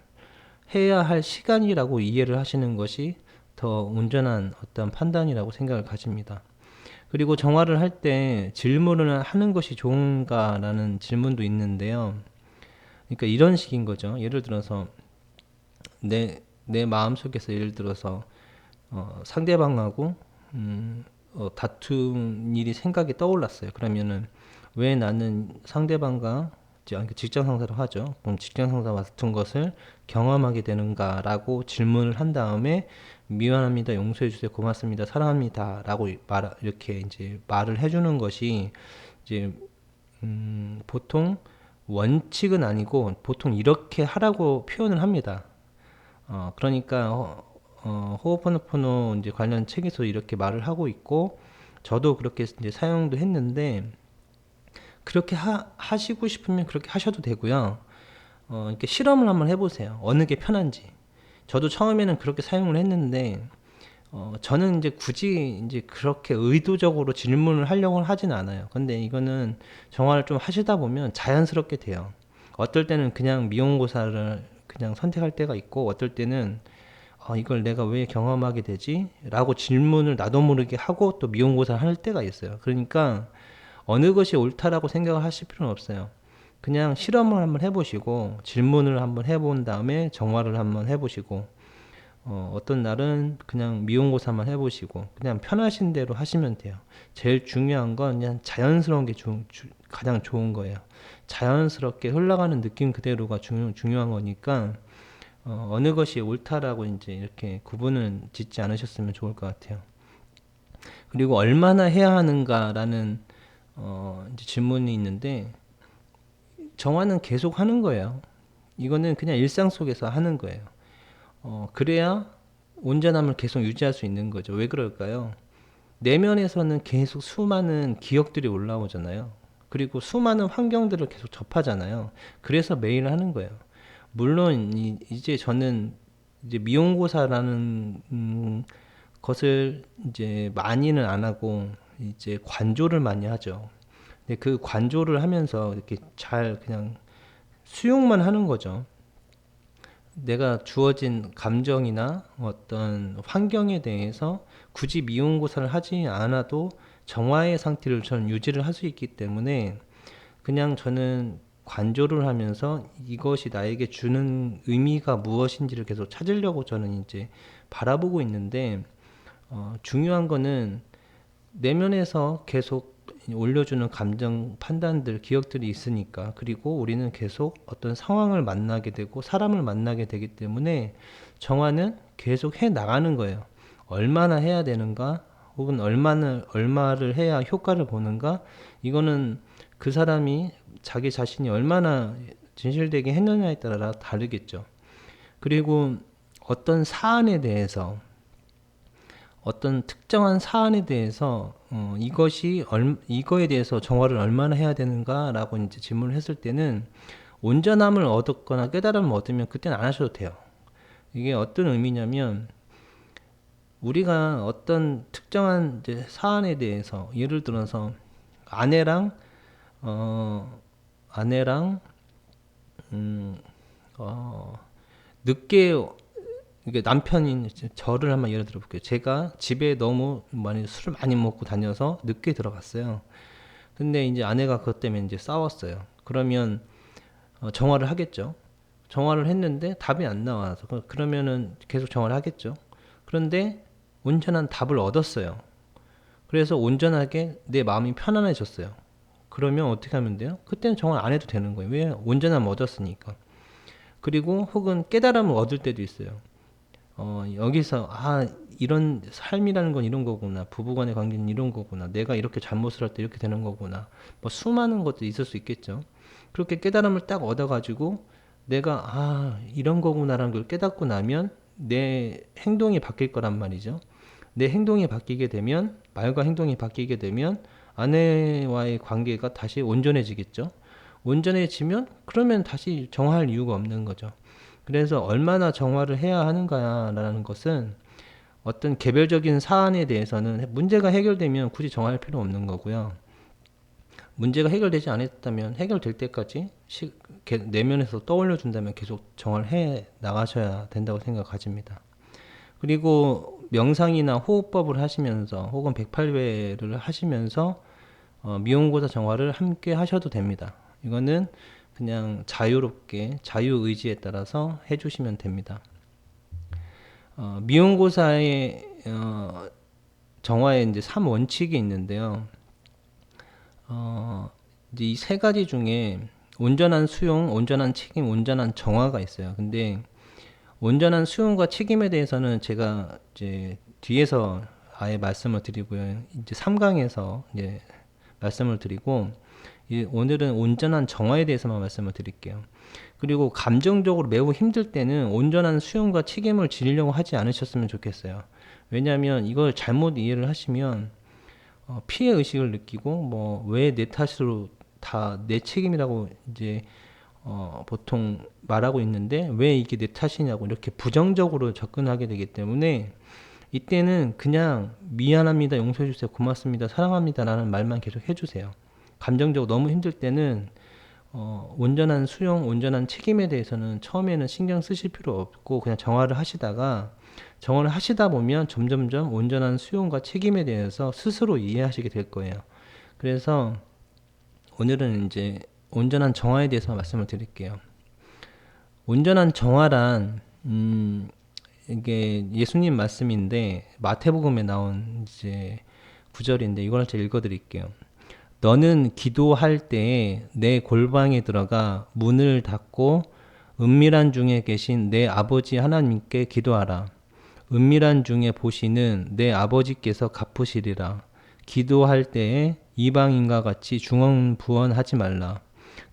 해야 할 시간이라고 이해를 하시는 것이 더 온전한 어떤 판단이라고 생각을 가집니다. 그리고 정화를 할 때 질문을 하는 것이 좋은가라는 질문도 있는데요. 그러니까 이런 식인 거죠. 예를 들어서 내 마음속에서 예를 들어서 상대방하고 다툰 일이 생각이 떠올랐어요. 그러면은 왜 나는 상대방과 직장 상사로 하죠. 그럼 직장 상사와 같은 것을 경험하게 되는가라고 질문을 한 다음에 미안합니다, 용서해 주세요, 고맙습니다, 사랑합니다라고 이렇게 이제 말을 해주는 것이 이제 보통 원칙은 아니고 보통 이렇게 하라고 표현을 합니다. 그러니까 호호포노포노 이제 관련 책에서 이렇게 말을 하고 있고 저도 그렇게 이제 사용도 했는데 그렇게 하시고 싶으면 그렇게 하셔도 되고요. 이렇게 실험을 한번 해보세요. 어느 게 편한지. 저도 처음에는 그렇게 사용을 했는데 저는 이제 굳이 이제 그렇게 의도적으로 질문을 하려고 하진 않아요. 근데 이거는 정화를 좀 하시다 보면 자연스럽게 돼요. 어떨 때는 그냥 미용고사를 그냥 선택할 때가 있고 어떨 때는 이걸 내가 왜 경험하게 되지? 라고 질문을 나도 모르게 하고 또 미용고사를 할 때가 있어요. 그러니까 어느 것이 옳다라고 생각을 하실 필요는 없어요. 그냥 실험을 한번 해보시고 질문을 한번 해본 다음에 정화를 한번 해보시고 어떤 날은 그냥 미용고사만 해보시고 그냥 편하신 대로 하시면 돼요. 제일 중요한 건 그냥 자연스러운 게 가장 좋은 거예요. 자연스럽게 흘러가는 느낌 그대로가 중요한 거니까 어느 것이 옳다라고 이제 이렇게 구분을 짓지 않으셨으면 좋을 것 같아요. 그리고 얼마나 해야 하는가라는 이제 질문이 있는데 정화는 계속 하는 거예요. 이거는 그냥 일상 속에서 하는 거예요. 그래야 온전함을 계속 유지할 수 있는 거죠. 왜 그럴까요? 내면에서는 계속 수많은 기억들이 올라오잖아요. 그리고 수많은 환경들을 계속 접하잖아요. 그래서 매일 하는 거예요. 물론 이제 저는 이제 미용고사라는 것을 이제 많이는 안 하고 이제 관조를 많이 하죠. 근데 그 관조를 하면서 이렇게 잘 그냥 수용만 하는 거죠. 내가 주어진 감정이나 어떤 환경에 대해서 굳이 미용고사를 하지 않아도 정화의 상태를 저는 유지를 할 수 있기 때문에 그냥 저는 관조를 하면서 이것이 나에게 주는 의미가 무엇인지를 계속 찾으려고 저는 이제 바라보고 있는데, 중요한 거는 내면에서 계속 올려주는 감정, 판단들, 기억들이 있으니까. 그리고 우리는 계속 어떤 상황을 만나게 되고 사람을 만나게 되기 때문에 정화는 계속 해 나가는 거예요. 얼마나 해야 되는가, 혹은 얼마를 해야 효과를 보는가, 이거는 그 사람이 자기 자신이 얼마나 진실되게 했느냐에 따라 다르겠죠. 그리고 어떤 사안에 대해서, 어떤 특정한 사안에 대해서 이거에 대해서 정화를 얼마나 해야 되는가라고 이제 질문을 했을 때는 온전함을 얻었거나 깨달음을 얻으면 그때는 안 하셔도 돼요. 이게 어떤 의미냐면, 우리가 어떤 특정한 이제 사안에 대해서, 예를 들어서 아내랑 아내랑 늦게, 이게 남편인 저를 한번 예를 들어 볼게요. 제가 집에 너무 많이 술을 많이 먹고 다녀서 늦게 들어갔어요. 근데 이제 아내가 그것 때문에 이제 싸웠어요. 그러면 정화를 하겠죠. 정화를 했는데 답이 안 나와서 그러면은 계속 정화를 하겠죠. 그런데 온전한 답을 얻었어요. 그래서 온전하게 내 마음이 편안해졌어요. 그러면 어떻게 하면 돼요? 그때는 정화 안 해도 되는 거예요. 왜? 온전함을 얻었으니까. 그리고 혹은 깨달음을 얻을 때도 있어요. 여기서 이런 삶이라는 건 이런 거구나, 부부간의 관계는 이런 거구나, 내가 이렇게 잘못을 할 때 이렇게 되는 거구나, 뭐 수많은 것도 있을 수 있겠죠. 그렇게 깨달음을 딱 얻어가지고 내가 이런 거구나라는 걸 깨닫고 나면 내 행동이 바뀔 거란 말이죠. 내 행동이 바뀌게 되면, 말과 행동이 바뀌게 되면 아내와의 관계가 다시 온전해지겠죠. 온전해지면 그러면 다시 정화할 이유가 없는 거죠. 그래서 얼마나 정화를 해야 하는가라는 것은 어떤 개별적인 사안에 대해서는 문제가 해결되면 굳이 정화할 필요 없는 거고요. 문제가 해결되지 않았다면 해결될 때까지 내면에서 떠올려 준다면 계속 정화를 해 나가셔야 된다고 생각 가집니다. 그리고 명상이나 호흡법을 하시면서 혹은 108회를 하시면서 미용고사 정화를 함께 하셔도 됩니다. 이거는 그냥 자유롭게 자유의지에 따라서 해주시면 됩니다. 미용고사의 정화에 이제 3원칙이 있는데요. 이제 이 세 가지 중에 온전한 수용, 온전한 책임, 온전한 정화가 있어요. 근데 온전한 수용과 책임에 대해서는 제가 이제 뒤에서 아예 말씀을 드리고요. 이제 3강에서 이제 말씀을 드리고, 오늘은 온전한 정화에 대해서만 말씀을 드릴게요. 그리고 감정적으로 매우 힘들 때는 온전한 수용과 책임을 지려고 하지 않으셨으면 좋겠어요. 왜냐하면 이걸 잘못 이해를 하시면 피해 의식을 느끼고, 뭐 왜 내 탓으로 다 내 책임이라고 이제 보통 말하고 있는데 왜 이게 내 탓이냐고 이렇게 부정적으로 접근하게 되기 때문에, 이때는 그냥 미안합니다, 용서해 주세요, 고맙습니다, 사랑합니다 라는 말만 계속 해주세요. 감정적으로 너무 힘들 때는 온전한 수용, 온전한 책임에 대해서는 처음에는 신경 쓰실 필요 없고 그냥 정화를 하시다 보면 점점점 온전한 수용과 책임에 대해서 스스로 이해하시게 될 거예요. 그래서 오늘은 이제 온전한 정화에 대해서 말씀을 드릴게요. 온전한 정화란 이게 예수님 말씀인데 마태복음에 나온 이제 구절인데 이걸 제가 읽어드릴게요. 너는 기도할 때에 내 골방에 들어가 문을 닫고 은밀한 중에 계신 내 아버지 하나님께 기도하라. 은밀한 중에 보시는 내 아버지께서 갚으시리라. 기도할 때에 이방인과 같이 중언부언하지 말라.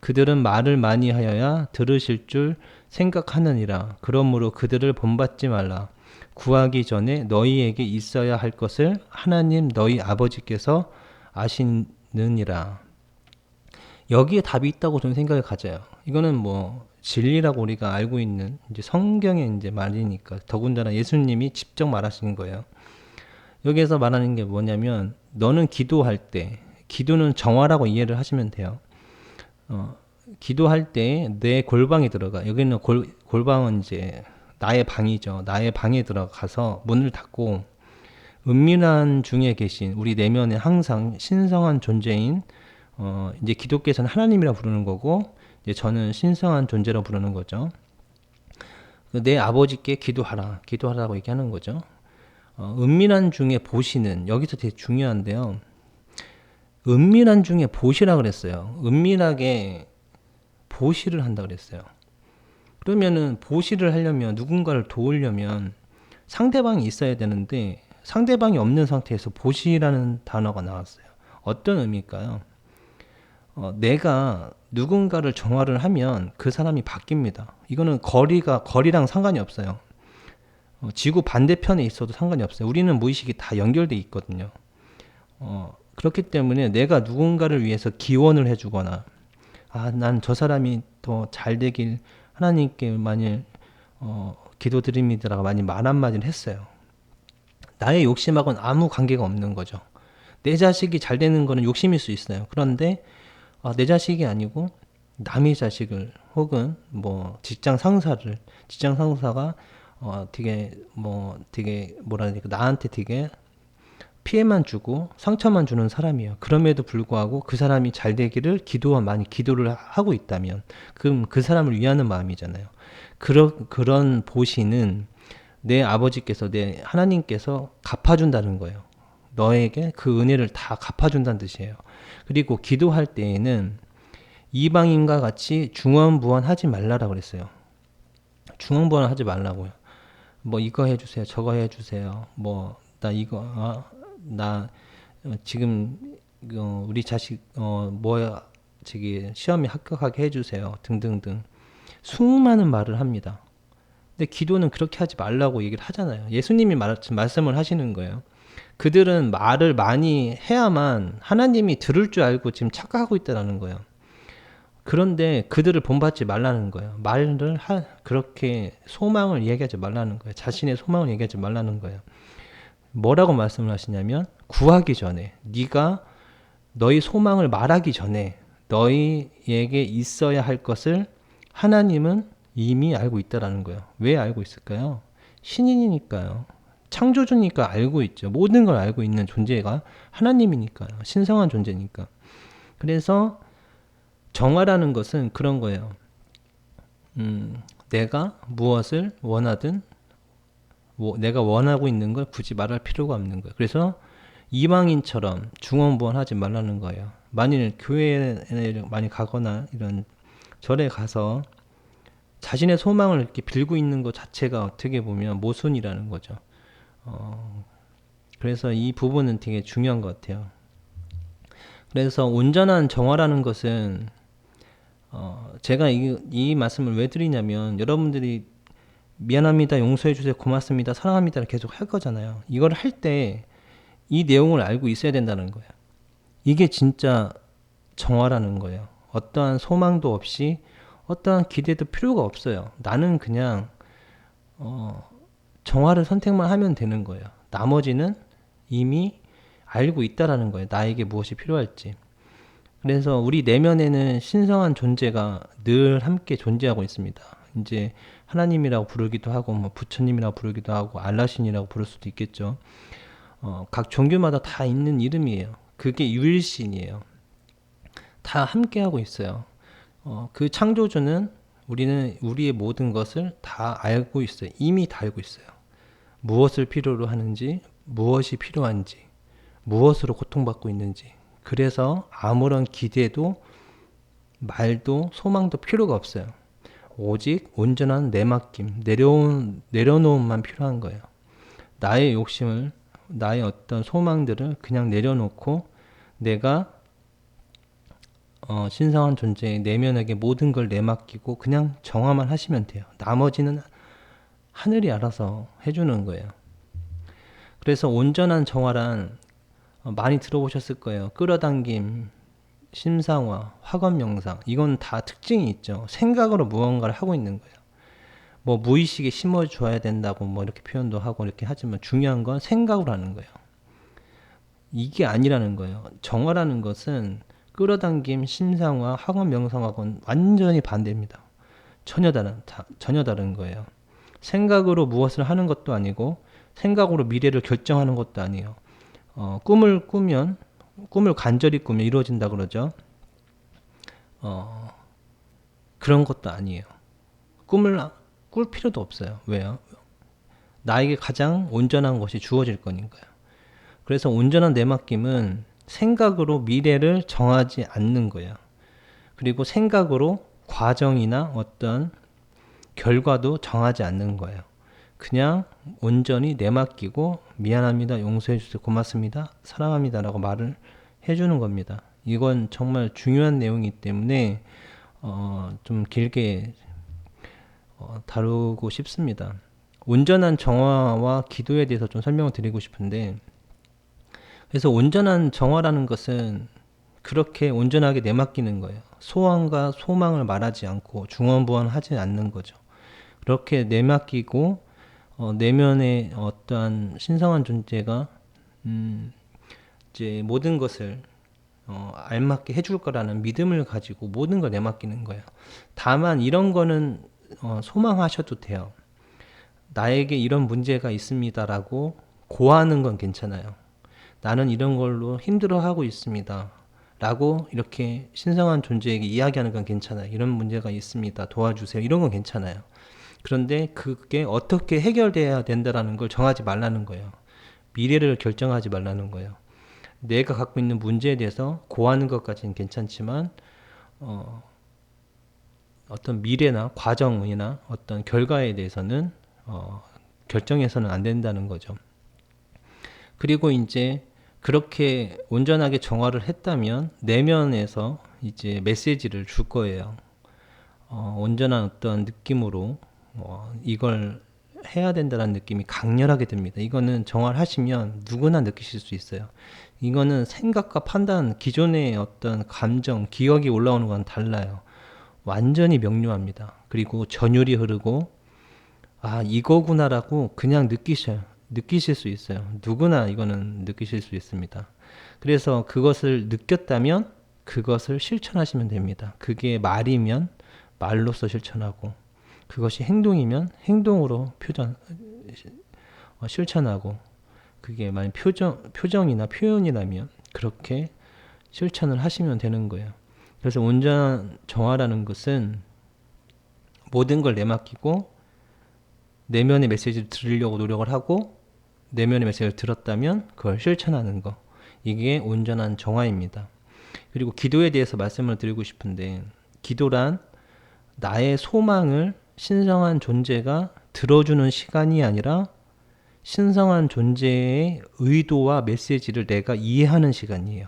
그들은 말을 많이 하여야 들으실 줄 생각하느니라. 그러므로 그들을 본받지 말라. 구하기 전에 너희에게 있어야 할 것을 하나님 너희 아버지께서 아시느니라. 여기에 답이 있다고 저는 생각을 가져요. 이거는 뭐 진리라고 우리가 알고 있는 이제 성경의 이제 말이니까 더군다나 예수님이 직접 말하시는 거예요. 여기에서 말하는 게 뭐냐면 너는 기도할 때 기도는 정화라고 이해를 하시면 돼요. 기도할 때 내 골방에 들어가 여기는 골방은 이제 나의 방이죠. 나의 방에 들어가서 문을 닫고 은밀한 중에 계신 우리 내면에 항상 신성한 존재인 이제 기독교에서는 하나님이라 부르는 거고 이제 저는 신성한 존재라 부르는 거죠. 내 아버지께 기도하라고 얘기하는 거죠. 은밀한 중에 보시는 여기서 되게 중요한데요. 은밀한 중에 보시라 그랬어요. 은밀하게 보시를 한다 그랬어요. 그러면은 보시를 하려면 누군가를 도우려면 상대방이 있어야 되는데 상대방이 없는 상태에서 보시라는 단어가 나왔어요. 어떤 의미일까요? 내가 누군가를 정화를 하면 그 사람이 바뀝니다. 이거는 거리랑 상관이 없어요. 지구 반대편에 있어도 상관이 없어요. 우리는 무의식이 다 연결돼 있거든요. 그렇기 때문에 내가 누군가를 위해서 기원을 해주거나 난 저 사람이 더 잘 되길 하나님께 만일 기도드립니다라고 많이 말 한마디를 했어요. 나의 욕심하고는 아무 관계가 없는 거죠. 내 자식이 잘 되는 거는 욕심일 수 있어요. 그런데 내 자식이 아니고 남의 자식을 혹은 뭐 직장 상사가 되게 뭐라 해야 되까 나한테 되게 피해만 주고 상처만 주는 사람이에요. 그럼에도 불구하고 그 사람이 잘 되기를 많이 기도를 하고 있다면 그럼 그 사람을 위하는 마음이잖아요. 그런 보시는 내 아버지께서 내 하나님께서 갚아준다는 거예요. 너에게 그 은혜를 다 갚아준다는 뜻이에요. 그리고 기도할 때에는 이방인과 같이 중언부언하지 말라라고 그랬어요. 중언부언 하지 말라고요. 뭐 이거 해주세요, 저거 해주세요. 뭐 나 지금 우리 자식 저기 시험에 합격하게 해주세요 등등등 수많은 말을 합니다. 근데 기도는 그렇게 하지 말라고 얘기를 하잖아요. 예수님이 말씀을 하시는 거예요. 그들은 말을 많이 해야만 하나님이 들을 줄 알고 지금 착각하고 있다는 거예요. 그런데 그들을 본받지 말라는 거예요. 그렇게 소망을 얘기하지 말라는 거예요. 자신의 소망을 얘기하지 말라는 거예요. 뭐라고 말씀을 하시냐면 구하기 전에 네가 너희 소망을 말하기 전에 너희에게 있어야 할 것을 하나님은 이미 알고 있다라는 거예요. 왜 알고 있을까요? 신인이니까요. 창조주니까 알고 있죠. 모든 걸 알고 있는 존재가 하나님이니까요. 신성한 존재니까. 그래서 정화라는 것은 그런 거예요. 내가 무엇을 원하든 내가 원하고 있는 걸 굳이 말할 필요가 없는 거예요. 그래서 이방인처럼 중언부언하지 말라는 거예요. 만일 교회에 많이 가거나 이런 절에 가서 자신의 소망을 이렇게 빌고 있는 것 자체가 어떻게 보면 모순이라는 거죠. 그래서 이 부분은 되게 중요한 것 같아요. 그래서 온전한 정화라는 것은 제가 이 말씀을 왜 드리냐면 여러분들이 미안합니다, 용서해주세요, 고맙습니다, 사랑합니다를 계속 할 거잖아요. 이걸 할 때 이 내용을 알고 있어야 된다는 거예요. 이게 진짜 정화라는 거예요. 어떠한 소망도 없이 어떠한 기대도 필요가 없어요. 나는 그냥 정화를 선택만 하면 되는 거예요. 나머지는 이미 알고 있다라는 거예요. 나에게 무엇이 필요할지. 그래서 우리 내면에는 신성한 존재가 늘 함께 존재하고 있습니다. 이제 하나님이라고 부르기도 하고 뭐 부처님이라고 부르기도 하고 알라신이라고 부를 수도 있겠죠. 각 종교마다 다 있는 이름이에요. 그게 유일신이에요. 다 함께하고 있어요. 그 창조주는 우리는 우리의 모든 것을 다 알고 있어요. 이미 다 알고 있어요. 무엇을 필요로 하는지, 무엇이 필요한지, 무엇으로 고통받고 있는지. 그래서 아무런 기대도 말도 소망도 필요가 없어요. 오직 온전한 내맡김, 내려놓음만 필요한 거예요. 나의 욕심을, 나의 어떤 소망들을 그냥 내려놓고 내가 신성한 존재의 내면에게 모든 걸 내맡기고 그냥 정화만 하시면 돼요. 나머지는 하늘이 알아서 해주는 거예요. 그래서 온전한 정화란 많이 들어보셨을 거예요. 끌어당김, 심상화, 화관 명상, 이건 다 특징이 있죠. 생각으로 무언가를 하고 있는 거예요. 뭐 무의식에 심어줘야 된다고 뭐 이렇게 표현도 하고 이렇게 하지만 중요한 건 생각으로 하는 거예요. 이게 아니라는 거예요. 정화라는 것은 끌어당김, 심상화, 화관 명상하고는 완전히 반대입니다. 전혀 다른 거예요. 생각으로 무엇을 하는 것도 아니고 생각으로 미래를 결정하는 것도 아니에요. 꿈을 꾸면 꿈을 간절히 꾸면 이루어진다 그러죠. 그런 것도 아니에요. 꿈을 꿀 필요도 없어요. 왜요? 나에게 가장 온전한 것이 주어질 거니까요. 그래서 온전한 내맡김은 생각으로 미래를 정하지 않는 거예요. 그리고 생각으로 과정이나 어떤 결과도 정하지 않는 거예요. 그냥 온전히 내맡기고 미안합니다, 용서해 주세요, 고맙습니다, 사랑합니다 라고 말을 해주는 겁니다. 이건 정말 중요한 내용이기 때문에 좀 길게 다루고 싶습니다. 온전한 정화와 기도에 대해서 좀 설명을 드리고 싶은데, 그래서 온전한 정화라는 것은 그렇게 온전하게 내맡기는 거예요. 소원과 소망을 말하지 않고 중언부언하지 않는 거죠. 그렇게 내맡기고 내면의 어떠한 신성한 존재가 이제 모든 것을 알맞게 해줄 거라는 믿음을 가지고 모든 걸 내맡기는 거예요. 다만 이런 거는 소망하셔도 돼요. 나에게 이런 문제가 있습니다라고 고하는 건 괜찮아요. 나는 이런 걸로 힘들어하고 있습니다 라고 이렇게 신성한 존재에게 이야기하는 건 괜찮아요. 이런 문제가 있습니다, 도와주세요, 이런 건 괜찮아요. 그런데 그게 어떻게 해결돼야 된다라는 걸 정하지 말라는 거예요. 미래를 결정하지 말라는 거예요. 내가 갖고 있는 문제에 대해서 고하는 것까지는 괜찮지만 어떤 미래나 과정이나 어떤 결과에 대해서는 결정해서는 안 된다는 거죠. 그리고 이제 그렇게 온전하게 정화를 했다면 내면에서 이제 메시지를 줄 거예요. 온전한 어떤 느낌으로 이걸 해야 된다는 느낌이 강렬하게 듭니다. 이거는 정화를 하시면 누구나 느끼실 수 있어요. 이거는 생각과 판단, 기존의 어떤 감정, 기억이 올라오는 건 달라요. 완전히 명료합니다. 그리고 전율이 흐르고 이거구나라고 그냥 느끼실 수 있어요. 누구나 이거는 느끼실 수 있습니다. 그래서 그것을 느꼈다면 그것을 실천하시면 됩니다. 그게 말이면 말로써 실천하고, 그것이 행동이면 행동으로 실천하고, 그게 만약 표정이나 표현이라면 그렇게 실천을 하시면 되는 거예요. 그래서 온전한 정화라는 것은 모든 걸 내맡기고 내면의 메시지를 들으려고 노력을 하고, 내면의 메시지를 들었다면 그걸 실천하는 거, 이게 온전한 정화입니다. 그리고 기도에 대해서 말씀을 드리고 싶은데, 기도란 나의 소망을 신성한 존재가 들어주는 시간이 아니라 신성한 존재의 의도와 메시지를 내가 이해하는 시간이에요.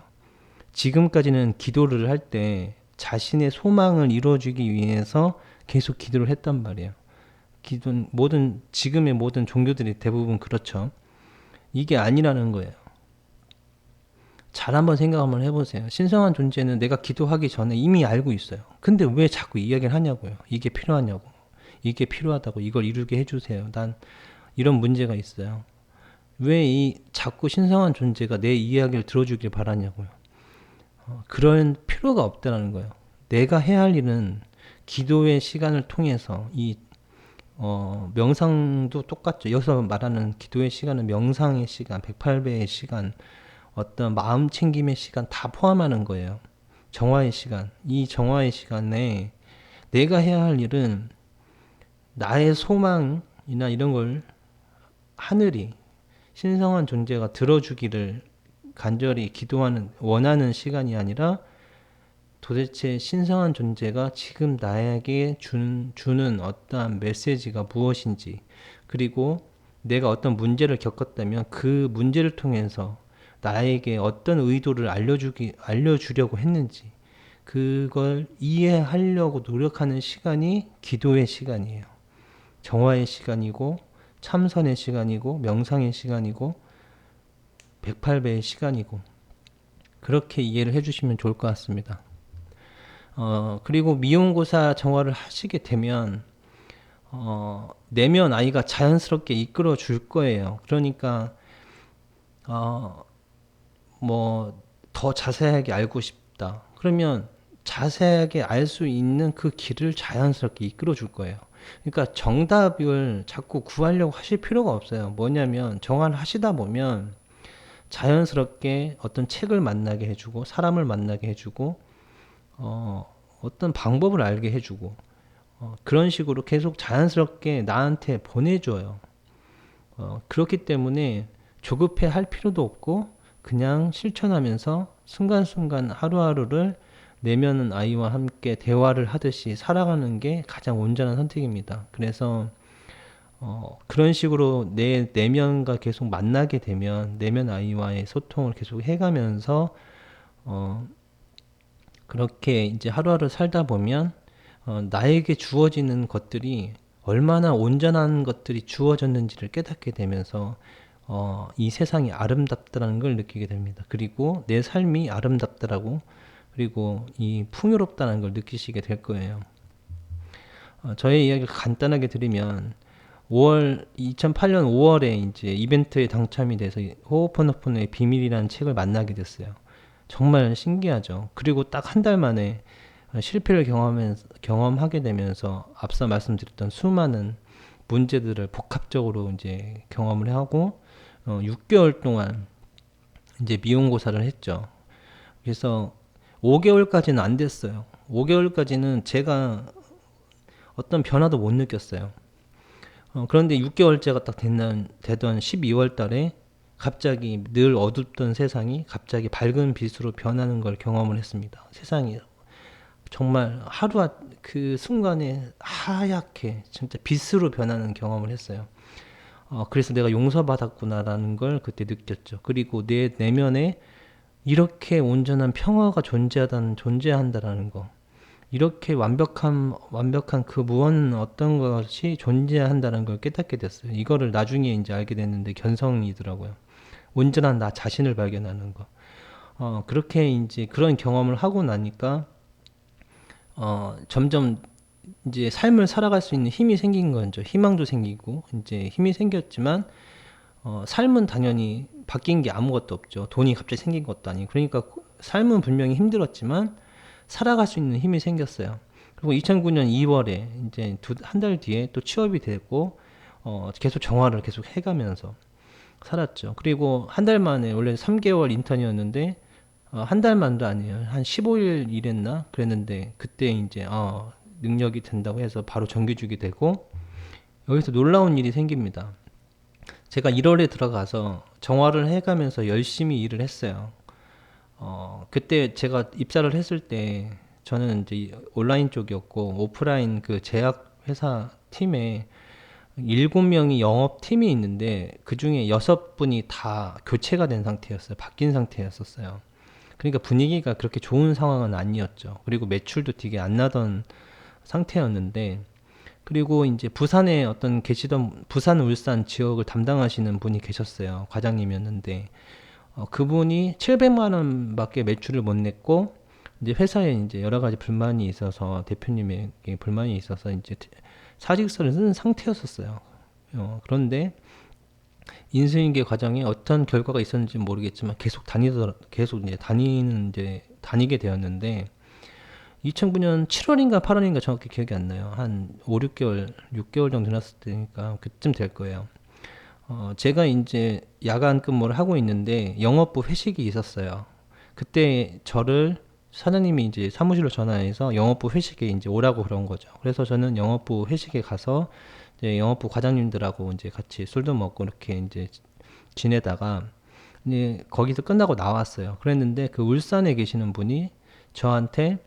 지금까지는 기도를 할 때 자신의 소망을 이루어주기 위해서 계속 기도를 했단 말이에요. 지금의 모든 종교들이 대부분 그렇죠. 이게 아니라는 거예요. 잘 한번 생각 한번 해보세요. 신성한 존재는 내가 기도하기 전에 이미 알고 있어요. 근데 왜 자꾸 이야기를 하냐고요. 이게 필요하냐고. 이게 필요하다고. 이걸 이루게 해주세요. 난 이런 문제가 있어요. 왜 자꾸 신성한 존재가 내 이야기를 들어주길 바라냐고요. 그런 필요가 없다는 거예요. 내가 해야 할 일은 기도의 시간을 통해서 명상도 똑같죠. 여기서 말하는 기도의 시간은 명상의 시간, 108배의 시간, 어떤 마음 챙김의 시간 다 포함하는 거예요. 정화의 시간. 이 정화의 시간에 내가 해야 할 일은 나의 소망이나 이런 걸 하늘이, 신성한 존재가 들어주기를 간절히 기도하는, 원하는 시간이 아니라 도대체 신성한 존재가 지금 나에게 주는 어떠한 메시지가 무엇인지, 그리고 내가 어떤 문제를 겪었다면 그 문제를 통해서 나에게 어떤 의도를 알려주려고 했는지, 그걸 이해하려고 노력하는 시간이 기도의 시간이에요. 정화의 시간이고, 참선의 시간이고, 명상의 시간이고, 108배의 시간이고, 그렇게 이해를 해주시면 좋을 것 같습니다. 그리고 미용고사 정화를 하시게 되면 내면 아이가 자연스럽게 이끌어 줄 거예요. 그러니까 뭐 더 자세하게 알고 싶다. 그러면 자세하게 알 수 있는 그 길을 자연스럽게 이끌어 줄 거예요. 그러니까 정답을 자꾸 구하려고 하실 필요가 없어요. 뭐냐면 정화를 하시다 보면 자연스럽게 어떤 책을 만나게 해주고 사람을 만나게 해주고 어떤 방법을 알게 해주고 그런 식으로 계속 자연스럽게 나한테 보내줘요. 그렇기 때문에 조급해 할 필요도 없고 그냥 실천하면서 순간순간 하루하루를 내면 아이와 함께 대화를 하듯이 살아가는 게 가장 온전한 선택입니다. 그래서 그런 식으로 내 내면과 계속 만나게 되면 내면 아이와의 소통을 계속 해가면서 그렇게 이제 하루하루 살다 보면 나에게 주어지는 것들이 얼마나 온전한 것들이 주어졌는지를 깨닫게 되면서 이 세상이 아름답다는 걸 느끼게 됩니다. 그리고 내 삶이 아름답다라고 그리고 이 풍요롭다는 걸 느끼시게 될 거예요. 저의 이야기를 간단하게 드리면 2008년 5월에 이제 이벤트에 당첨이 돼서 호호포노포노의 비밀이라는 책을 만나게 됐어요. 정말 신기하죠. 그리고 딱 한 달 만에 실패를 경험하게 되면서 앞서 말씀드렸던 수많은 문제들을 복합적으로 이제 경험을 하고 6개월 동안 이제 미용고사를 했죠. 그래서 5개월까지는 안 됐어요. 5개월까지는 제가 어떤 변화도 못 느꼈어요. 그런데 6개월째가 딱 되던 12월 달에 갑자기 늘 어둡던 세상이 갑자기 밝은 빛으로 변하는 걸 경험을 했습니다. 세상이 정말 그 순간에 하얗게 진짜 빛으로 변하는 경험을 했어요. 그래서 내가 용서받았구나라는 걸 그때 느꼈죠. 그리고 내 내면에 이렇게 온전한 평화가 존재한다라는 거. 이렇게 완벽한 그 어떤 것이 존재한다는 걸 깨닫게 됐어요. 이거를 나중에 이제 알게 됐는데 견성이더라고요. 온전한 나 자신을 발견하는 거. 그렇게 이제 그런 경험을 하고 나니까 점점 이제 삶을 살아갈 수 있는 힘이 생긴 거죠. 희망도 생기고 이제 힘이 생겼지만 삶은 당연히 바뀐 게 아무것도 없죠. 돈이 갑자기 생긴 것도 아니고. 그러니까 삶은 분명히 힘들었지만 살아갈 수 있는 힘이 생겼어요. 그리고 2009년 2월에 이제 한 달 뒤에 또 취업이 되고 계속 정화를 계속 해가면서 살았죠. 그리고 한 달 만에 원래 3개월 인턴이었는데 한 달 만도 아니에요. 한 15일 일했나 그랬는데 그때 이제 능력이 된다고 해서 바로 정규직이 되고 여기서 놀라운 일이 생깁니다. 제가 1월에 들어가서 정화를 해가면서 열심히 일을 했어요. 그때 제가 입사를 했을 때 저는 이제 온라인 쪽이었고 오프라인 그 제약 회사 팀에 7명이 영업팀이 있는데 그 중에 6분이 다 교체가 된 상태였어요. 바뀐 상태였었어요. 그러니까 분위기가 그렇게 좋은 상황은 아니었죠. 그리고 매출도 되게 안 나던 상태였는데 그리고 이제 부산에 계시던 부산 울산 지역을 담당하시는 분이 계셨어요. 과장님이었는데 그분이 700만 원밖에 매출을 못 냈고 이제 회사에 이제 여러 가지 불만이 있어서 대표님에게 불만이 있어서 이제 사직서를 쓴 상태였었어요. 그런데 인수인계 과정에 어떤 결과가 있었는지 모르겠지만 계속 다니게 되었는데 2009년 7월인가 8월인가 정확히 기억이 안 나요. 한 6개월 정도 지났을 때니까 그쯤 될 거예요. 제가 이제 야간 근무를 하고 있는데 영업부 회식이 있었어요. 그때 저를 사장님이 이제 사무실로 전화해서 영업부 회식에 이제 오라고 그런 거죠. 그래서 저는 영업부 회식에 가서 이제 영업부 과장님들하고 이제 같이 술도 먹고 이렇게 이제 지내다가 이제 거기서 끝나고 나왔어요. 그랬는데 그 울산에 계시는 분이 저한테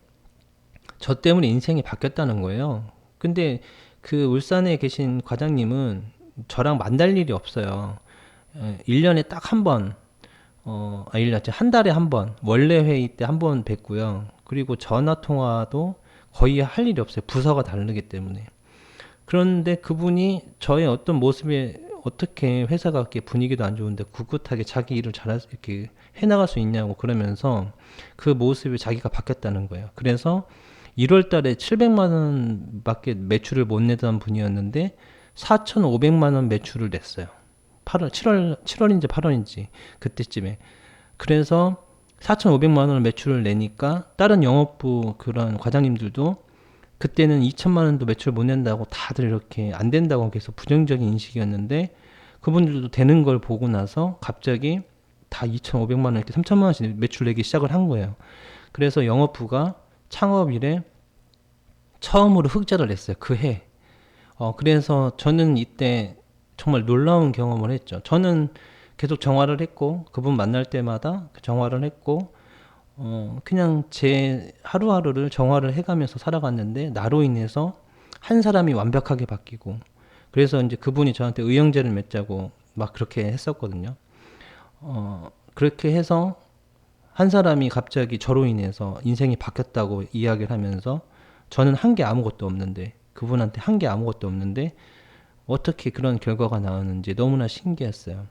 저 때문에 인생이 바뀌었다는 거예요. 근데 그 울산에 계신 과장님은 저랑 만날 일이 없어요. 1년에 딱 한 번, 한 달에 한 번, 원래 회의 때 한 번 뵙고요. 그리고 전화 통화도 거의 할 일이 없어요. 부서가 다르기 때문에. 그런데 그분이 저의 어떤 모습에 어떻게 회사가 이렇게 분위기도 안 좋은데 꿋꿋하게 자기 일을 이렇게 해나갈 수 있냐고 그러면서 그 모습이 자기가 바뀌었다는 거예요. 그래서 1월 달에 700만 원밖에 매출을 못 내던 분이었는데 4,500만 원 매출을 냈어요. 7월인지 8월인지 그때쯤에. 그래서 4,500만 원을 매출을 내니까 다른 영업부 그런 과장님들도 그때는 2천만 원도 매출 못 낸다고 다들 이렇게 안 된다고 계속 부정적인 인식이었는데 그분들도 되는 걸 보고 나서 갑자기 다 2,500만 원 이렇게 3천만 원씩 매출 내기 시작을 한 거예요. 그래서 영업부가 창업 이래 처음으로 흑자를 냈어요. 그 해. 그래서 저는 이때 정말 놀라운 경험을 했죠. 저는 계속 정화를 했고 그분 만날 때마다 정화를 했고 그냥 제 하루하루를 정화를 해가면서 살아갔는데 나로 인해서 한 사람이 완벽하게 바뀌고 그래서 이제 그분이 저한테 의형제를 맺자고 막 그렇게 했었거든요. 그렇게 해서 한 사람이 갑자기 저로 인해서 인생이 바뀌었다고 이야기를 하면서 저는 한 게 아무것도 없는데 그분한테 한 게 아무것도 없는데 어떻게 그런 결과가 나오는지 너무나 신기했어요.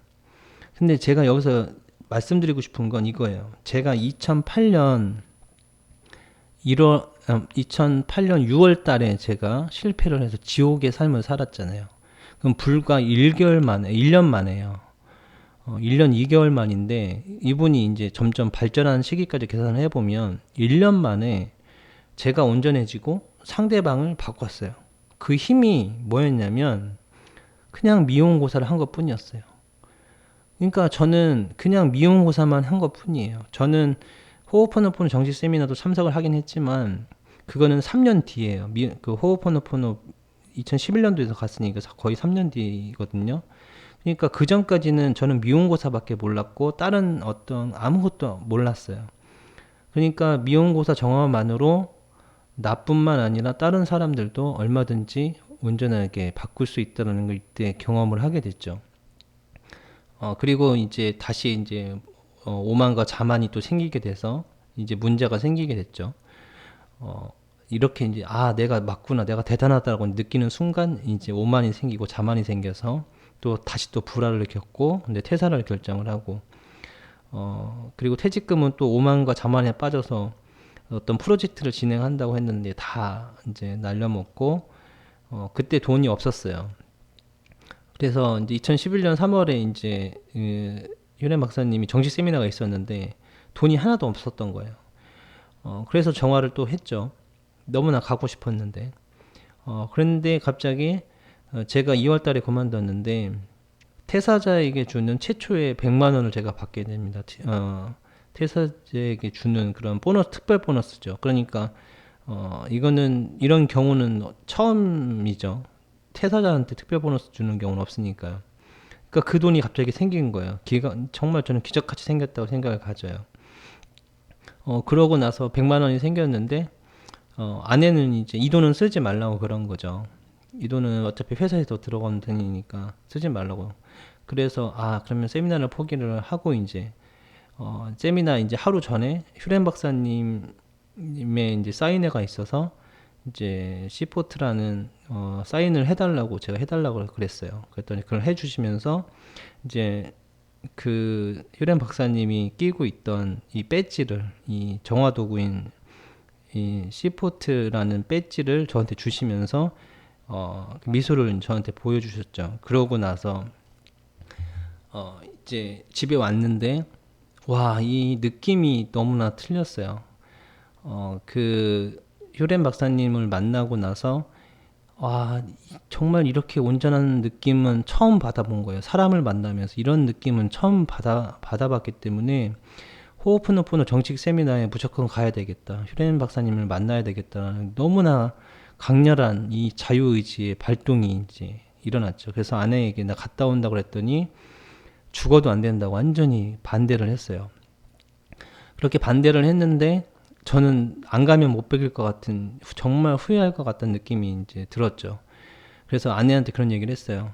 근데 제가 여기서 말씀드리고 싶은 건 이거예요. 제가 2008년 6월 달에 제가 실패를 해서 지옥의 삶을 살았잖아요. 그럼 불과 1개월 만에, 1년 만에요. 1년 2개월 만인데 이분이 이제 점점 발전하는 시기까지 계산을 해보면 1년 만에 제가 온전해지고 상대방을 바꿨어요. 그 힘이 뭐였냐면 그냥 미용고사를 한 것 뿐이었어요. 그러니까 저는 그냥 미용고사만 한 것 뿐이에요. 저는 호호포노포노 정식 세미나도 참석을 하긴 했지만 그거는 3년 뒤에요. 그 호호포노포노 2011년도에서 갔으니까 거의 3년 뒤거든요. 그러니까 그 전까지는 저는 미용고사밖에 몰랐고 다른 어떤 아무것도 몰랐어요. 그러니까 미용고사 정화만으로 나뿐만 아니라 다른 사람들도 얼마든지 온전하게 바꿀 수 있다는 걸 이때 경험을 하게 됐죠. 그리고 이제 다시 이제 오만과 자만이 또 생기게 돼서 이제 문제가 생기게 됐죠. 이렇게 이제 내가 맞구나, 내가 대단하다고 느끼는 순간 이제 오만이 생기고 자만이 생겨서 또 다시 또 불화를 겪고 근데 퇴사를 결정을 하고 그리고 퇴직금은 또 오만과 자만에 빠져서 어떤 프로젝트를 진행한다고 했는데 다 이제 날려먹고 그때 돈이 없었어요. 그래서 이제 2011년 3월에 이제 유래 박사님이 정식 세미나가 있었는데 돈이 하나도 없었던 거예요. 그래서 정화를 또 했죠. 너무나 가고 싶었는데. 그런데 갑자기 제가 2월 달에 그만뒀는데 퇴사자에게 주는 최초의 100만 원을 제가 받게 됩니다. 퇴사자에게 주는 그런 보너스, 특별 보너스죠. 그러니까 이거는 이런 경우는 처음이죠. 퇴사자한테 특별 보너스 주는 경우는 없으니까요. 그러니까 그 돈이 갑자기 생긴 거예요. 정말 저는 기적같이 생겼다고 생각을 가져요. 그러고 나서 100만 원이 생겼는데 아내는 이제 이 돈은 쓰지 말라고 그런 거죠. 이 돈은 어차피 회사에서 들어가는 돈이니까 쓰지 말라고. 그래서 그러면 세미나를 포기를 하고 이제 세미나 이제 하루 전에 휴렌 박사님의 이제 사인회가 있어서 이제 시포트라는 사인을 해달라고 제가 해달라고 그랬어요. 그랬더니 그걸 해주시면서 이제 그 휴렌 박사님이 끼고 있던 이 배지를 이 정화도구인 이 시포트라는 배지를 저한테 주시면서 미소를 저한테 보여주셨죠. 그러고 나서 이제 집에 왔는데 이 느낌이 너무나 틀렸어요. 그 휴렌 박사님을 만나고 나서 정말 이렇게 온전한 느낌은 처음 받아본 거예요. 사람을 만나면서 이런 느낌은 처음 받아봤기 때문에 호흡노포노 정식 세미나에 무조건 가야 되겠다. 휴렌 박사님을 만나야 되겠다. 너무나 강렬한 이 자유의지의 발동이 이제 일어났죠. 그래서 아내에게 나 갔다 온다고 그랬더니 죽어도 안 된다고 완전히 반대를 했어요. 그렇게 반대를 했는데 저는 안 가면 못 베길 것 같은 정말 후회할 것 같다는 느낌이 이제 들었죠. 그래서 아내한테 그런 얘기를 했어요.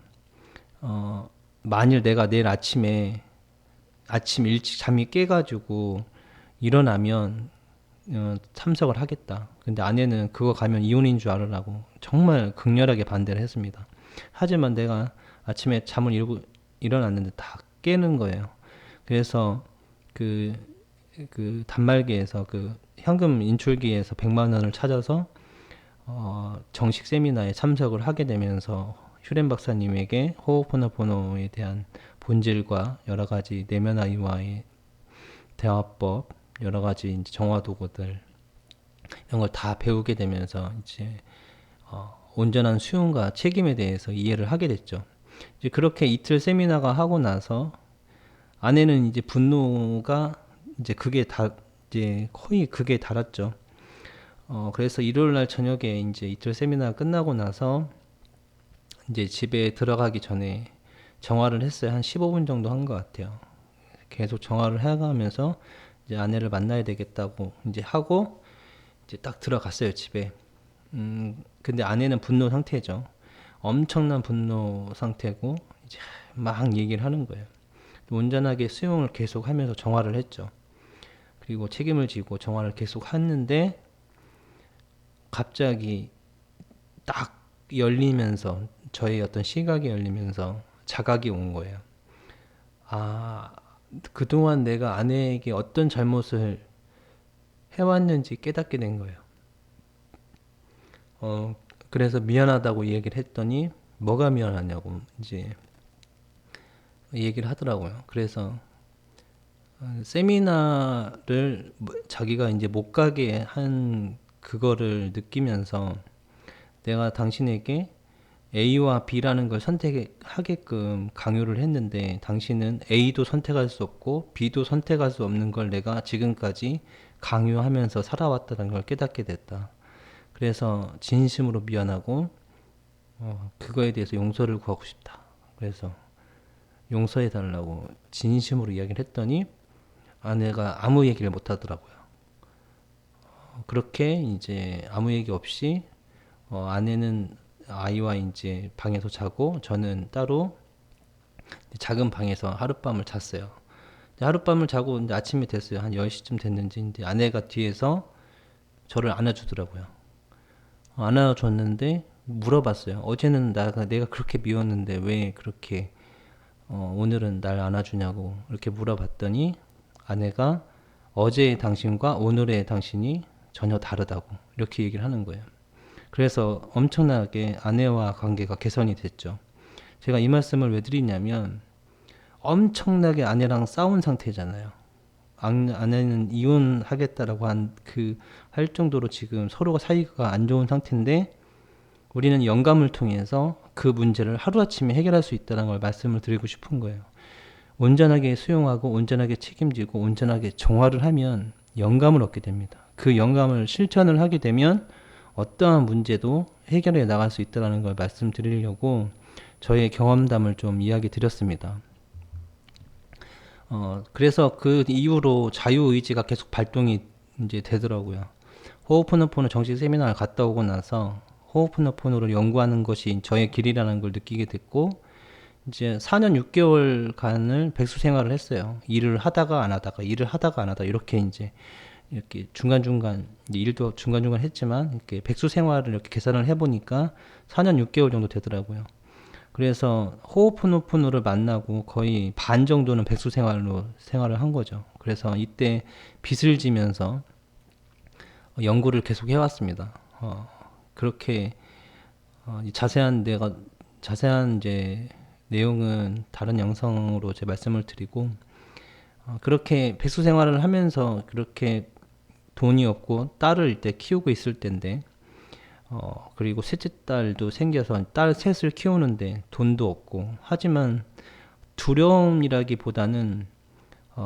만일 내가 내일 아침에 아침 일찍 잠이 깨가지고 일어나면 참석을 하겠다. 근데 아내는 그거 가면 이혼인 줄 알으라고 정말 극렬하게 반대를 했습니다. 하지만 내가 아침에 잠을 일어났는데 다 깨는 거예요. 그래서 그, 그 단말기에서 그 현금 인출기에서 100만 원을 찾아서 정식 세미나에 참석을 하게 되면서 슈렘 박사님에게 호호포노포노에 대한 본질과 여러 가지 내면 아이와의 대화법, 여러 가지 이제 정화 도구들 이런 걸 다 배우게 되면서 이제 온전한 수용과 책임에 대해서 이해를 하게 됐죠. 이제 그렇게 이틀 세미나가 하고 나서 아내는 이제 분노가 이제 이제 거의 극에 달았죠. 그래서 일요일 날 저녁에 이제 이틀 세미나 끝나고 나서 이제 집에 들어가기 전에 정화를 했어요. 한 15분 정도 한 것 같아요. 계속 정화를 해가면서 이제 아내를 만나야 되겠다고 이제 하고 이제 딱 들어갔어요, 집에. 근데 아내는 분노 상태죠. 엄청난 분노 상태고 이제 막 얘기를 하는 거예요. 온전하게 수용을 계속 하면서 정화를 했죠. 그리고 책임을 지고 정화를 계속 했는데 갑자기 딱 열리면서 저의 어떤 시각이 열리면서 자각이 온 거예요. 아, 그동안 내가 아내에게 어떤 잘못을 해왔는지 깨닫게 된 거예요. 그래서 미안하다고 얘기를 했더니 뭐가 미안하냐고 이제 얘기를 하더라고요. 그래서 세미나를 자기가 이제 못 가게 한 그거를 느끼면서 내가 당신에게 A와 B라는 걸 선택하게끔 강요를 했는데 당신은 A도 선택할 수 없고 B도 선택할 수 없는 걸 내가 지금까지 강요하면서 살아왔다는 걸 깨닫게 됐다. 그래서 진심으로 미안하고 그거에 대해서 용서를 구하고 싶다. 그래서 용서해 달라고 진심으로 이야기를 했더니 아내가 아무 얘기를 못 하더라고요. 그렇게 이제 아무 얘기 없이 아내는 아이와 이제 방에서 자고 저는 따로 작은 방에서 하룻밤을 잤어요. 하룻밤을 자고 이제 아침이 됐어요. 한 10시쯤 됐는지 이제 아내가 뒤에서 저를 안아주더라고요. 안아줬는데 물어봤어요. 어제는 내가 그렇게 미웠는데 왜 그렇게 오늘은 날 안아주냐고 이렇게 물어봤더니 아내가 어제의 당신과 오늘의 당신이 전혀 다르다고 이렇게 얘기를 하는 거예요. 그래서 엄청나게 아내와 관계가 개선이 됐죠. 제가 이 말씀을 왜 드리냐면 엄청나게 아내랑 싸운 상태잖아요. 아내는 이혼하겠다라고 할 정도로 지금 서로가 사이가 안 좋은 상태인데 우리는 영감을 통해서 그 문제를 하루아침에 해결할 수 있다는 걸 말씀을 드리고 싶은 거예요. 온전하게 수용하고 온전하게 책임지고 온전하게 정화를 하면 영감을 얻게 됩니다. 그 영감을 실천을 하게 되면 어떠한 문제도 해결해 나갈 수 있다는 걸 말씀드리려고 저의 경험담을 좀 이야기 드렸습니다. 그래서 그 이후로 자유의지가 계속 발동이 이제 되더라고요. 호흡포노포노 정식 세미나를 갔다 오고 나서 호흡포노포노를 연구하는 것이 저의 길이라는 걸 느끼게 됐고 이제 4년 6개월간을 백수 생활을 했어요. 일을 하다가 안 하다가 일을 하다가 안 하다가 이렇게 이제 이렇게 중간중간 일도 중간중간 했지만 이렇게 백수 생활을 이렇게 계산을 해보니까 4년 6개월 정도 되더라고요. 그래서 호흡포노포노를 만나고 거의 반 정도는 백수 생활을 한 거죠. 그래서 이때 빚을 지면서 연구를 계속 해왔습니다. 그렇게 자세한 이제 내용은 다른 영상으로 제 말씀을 드리고 그렇게 백수 생활을 하면서 그렇게 돈이 없고 딸을 이때 키우고 있을 때인데 그리고 셋째 딸도 생겨서 딸 셋을 키우는데 돈도 없고 하지만 두려움이라기보다는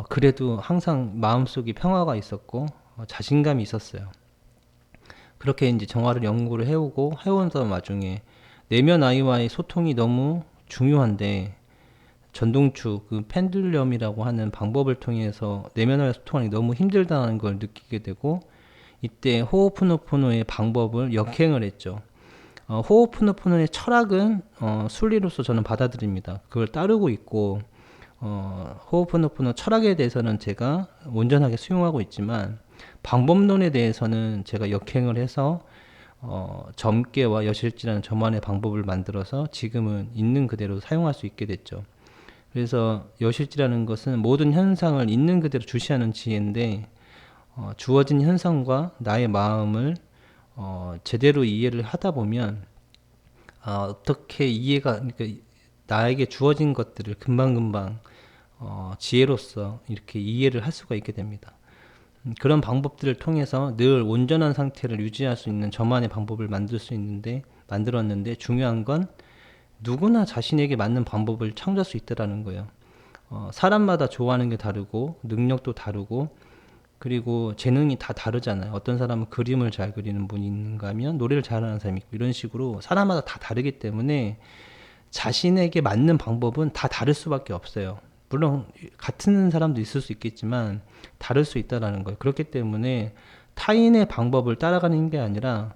그래도 항상 마음속에 평화가 있었고 자신감이 있었어요. 그렇게 이제 정화를 연구를 해오면서 와중에 내면 아이와의 소통이 너무 중요한데 전동축 그 펜듈럼이라고 하는 방법을 통해서 내면 아이와 소통하기 너무 힘들다는 걸 느끼게 되고 이때 호흡포노포노의 방법을 역행을 했죠. 호흡포노포노의 철학은 순리로서 저는 받아들입니다. 그걸 따르고 있고 호흡포노포노 철학에 대해서는 제가 온전하게 수용하고 있지만 방법론에 대해서는 제가 역행을 해서 점괘와 여실지라는 저만의 방법을 만들어서 지금은 있는 그대로 사용할 수 있게 됐죠. 그래서 여실지라는 것은 모든 현상을 있는 그대로 주시하는 지혜인데, 주어진 현상과 나의 마음을 제대로 이해를 하다 보면, 어떻게 이해가, 그러니까 나에게 주어진 것들을 금방금방 지혜로서 이렇게 이해를 할 수가 있게 됩니다. 그런 방법들을 통해서 늘 온전한 상태를 유지할 수 있는 저만의 방법을 만들었는데, 중요한 건 누구나 자신에게 맞는 방법을 창조할 수 있다라는 거예요. 사람마다 좋아하는 게 다르고 능력도 다르고, 그리고 재능이 다 다르잖아요. 어떤 사람은 그림을 잘 그리는 분이 있는가 하면 노래를 잘하는 사람이 있고, 이런 식으로 사람마다 다 다르기 때문에 자신에게 맞는 방법은 다 다를 수밖에 없어요. 물론 같은 사람도 있을 수 있겠지만 다를 수 있다라는 거예요. 그렇기 때문에 타인의 방법을 따라가는 게 아니라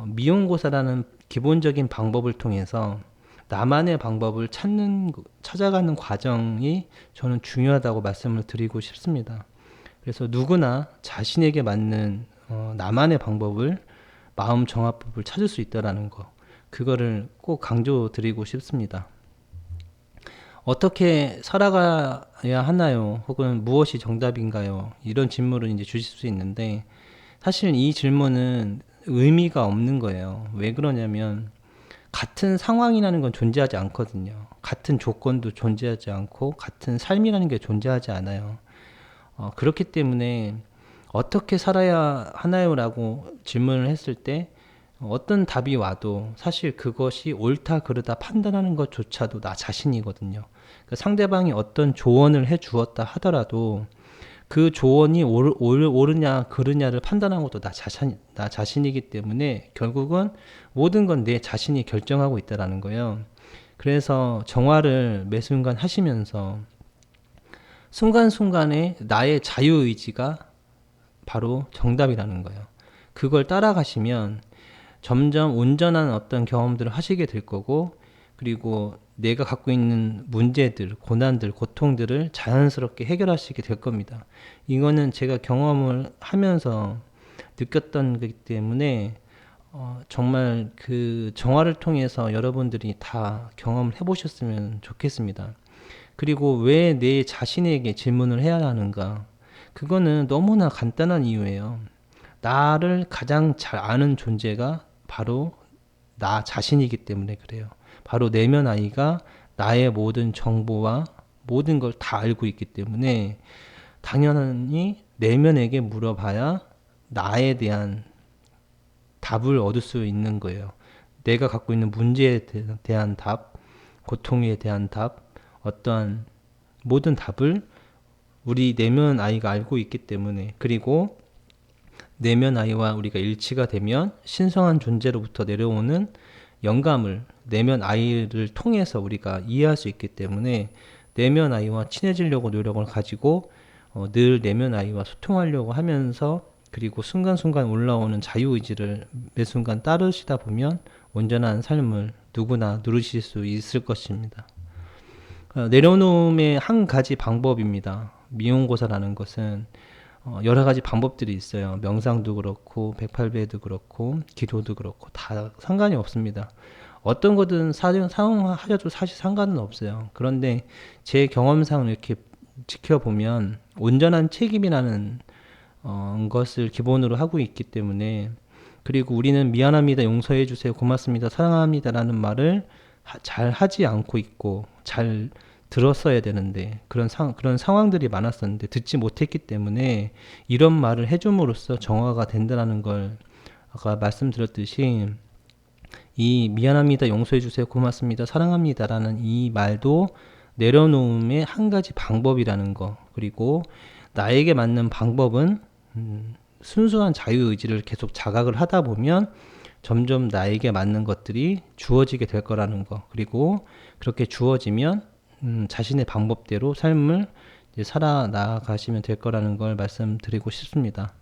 미용고사라는 기본적인 방법을 통해서 나만의 방법을 찾아가는 과정이 저는 중요하다고 말씀을 드리고 싶습니다. 그래서 누구나 자신에게 맞는 나만의 방법을, 마음 정화법을 찾을 수 있다라는 거, 그거를 꼭 강조드리고 싶습니다. 어떻게 살아가야 하나요? 혹은 무엇이 정답인가요? 이런 질문을 이제 주실 수 있는데, 사실 이 질문은 의미가 없는 거예요. 왜 그러냐면 같은 상황이라는 건 존재하지 않거든요. 같은 조건도 존재하지 않고 같은 삶이라는 게 존재하지 않아요. 그렇기 때문에 어떻게 살아야 하나요? 라고 질문을 했을 때 어떤 답이 와도 사실 그것이 옳다 그르다 판단하는 것조차도 나 자신이거든요. 그러니까 상대방이 어떤 조언을 해 주었다 하더라도 그 조언이 옳으냐 그르냐를 판단하는 것도 나 자신이기 때문에 결국은 모든 건 내 자신이 결정하고 있다라는 거예요. 그래서 정화를 매 순간 하시면서 순간순간에 나의 자유의지가 바로 정답이라는 거예요. 그걸 따라가시면 점점 온전한 어떤 경험들을 하시게 될 거고, 그리고 내가 갖고 있는 문제들, 고난들, 고통들을 자연스럽게 해결하시게 될 겁니다. 이거는 제가 경험을 하면서 느꼈던 거기 때문에 정말 그 정화를 통해서 여러분들이 다 경험을 해보셨으면 좋겠습니다. 그리고 왜 내 자신에게 질문을 해야 하는가? 그거는 너무나 간단한 이유예요. 나를 가장 잘 아는 존재가 바로 나 자신이기 때문에 그래요. 바로 내면 아이가 나의 모든 정보와 모든 걸 다 알고 있기 때문에 당연히 내면에게 물어봐야 나에 대한 답을 얻을 수 있는 거예요. 내가 갖고 있는 문제에 대한 답, 고통에 대한 답, 어떠한 모든 답을 우리 내면 아이가 알고 있기 때문에, 그리고 내면 아이와 우리가 일치가 되면 신성한 존재로부터 내려오는 영감을 내면 아이를 통해서 우리가 이해할 수 있기 때문에 내면 아이와 친해지려고 노력을 가지고 늘 내면 아이와 소통하려고 하면서, 그리고 순간순간 올라오는 자유의지를 매 순간 따르시다 보면 온전한 삶을 누구나 누리실 수 있을 것입니다. 내려놓음의 한 가지 방법입니다. 미용고사라는 것은 여러 가지 방법들이 있어요. 명상도 그렇고 108배도 그렇고 기도도 그렇고 다 상관이 없습니다. 어떤 거든 사용하셔도 사실 상관은 없어요. 그런데 제 경험상 이렇게 지켜보면 온전한 책임이라는 것을 기본으로 하고 있기 때문에, 그리고 우리는 미안합니다, 용서해 주세요, 고맙습니다, 사랑합니다 라는 말을 잘 하지 않고 있고 잘 들었어야 되는데 그런 상황들이 많았었는데 듣지 못했기 때문에 이런 말을 해줌으로써 정화가 된다는 걸 아까 말씀드렸듯이, 이 미안합니다, 용서해 주세요, 고맙습니다, 사랑합니다 라는 이 말도 내려놓음의 한 가지 방법이라는 거, 그리고 나에게 맞는 방법은 순수한 자유의지를 계속 자각을 하다 보면 점점 나에게 맞는 것들이 주어지게 될 거라는 거, 그리고 그렇게 주어지면 자신의 방법대로 삶을 이제 살아나가시면 될 거라는 걸 말씀드리고 싶습니다.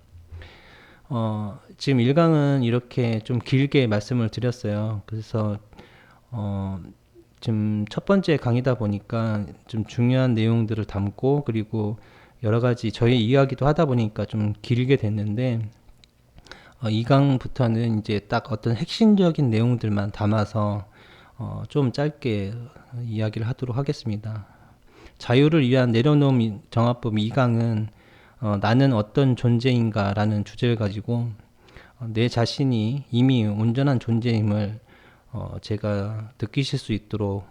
지금 1강은 이렇게 좀 길게 말씀을 드렸어요. 그래서 지금 첫 번째 강의다 보니까 좀 중요한 내용들을 담고, 그리고 여러 가지 저희 이야기도 하다 보니까 좀 길게 됐는데, 2강부터는 이제 딱 어떤 핵심적인 내용들만 담아서 좀 짧게 이야기를 하도록 하겠습니다. 자유를 위한 내려놓음 정화법 2강은 나는 어떤 존재인가라는 주제를 가지고 내 자신이 이미 온전한 존재임을 제가 느끼실 수 있도록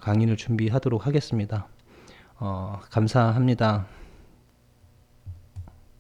강의를 준비하도록 하겠습니다. 감사합니다.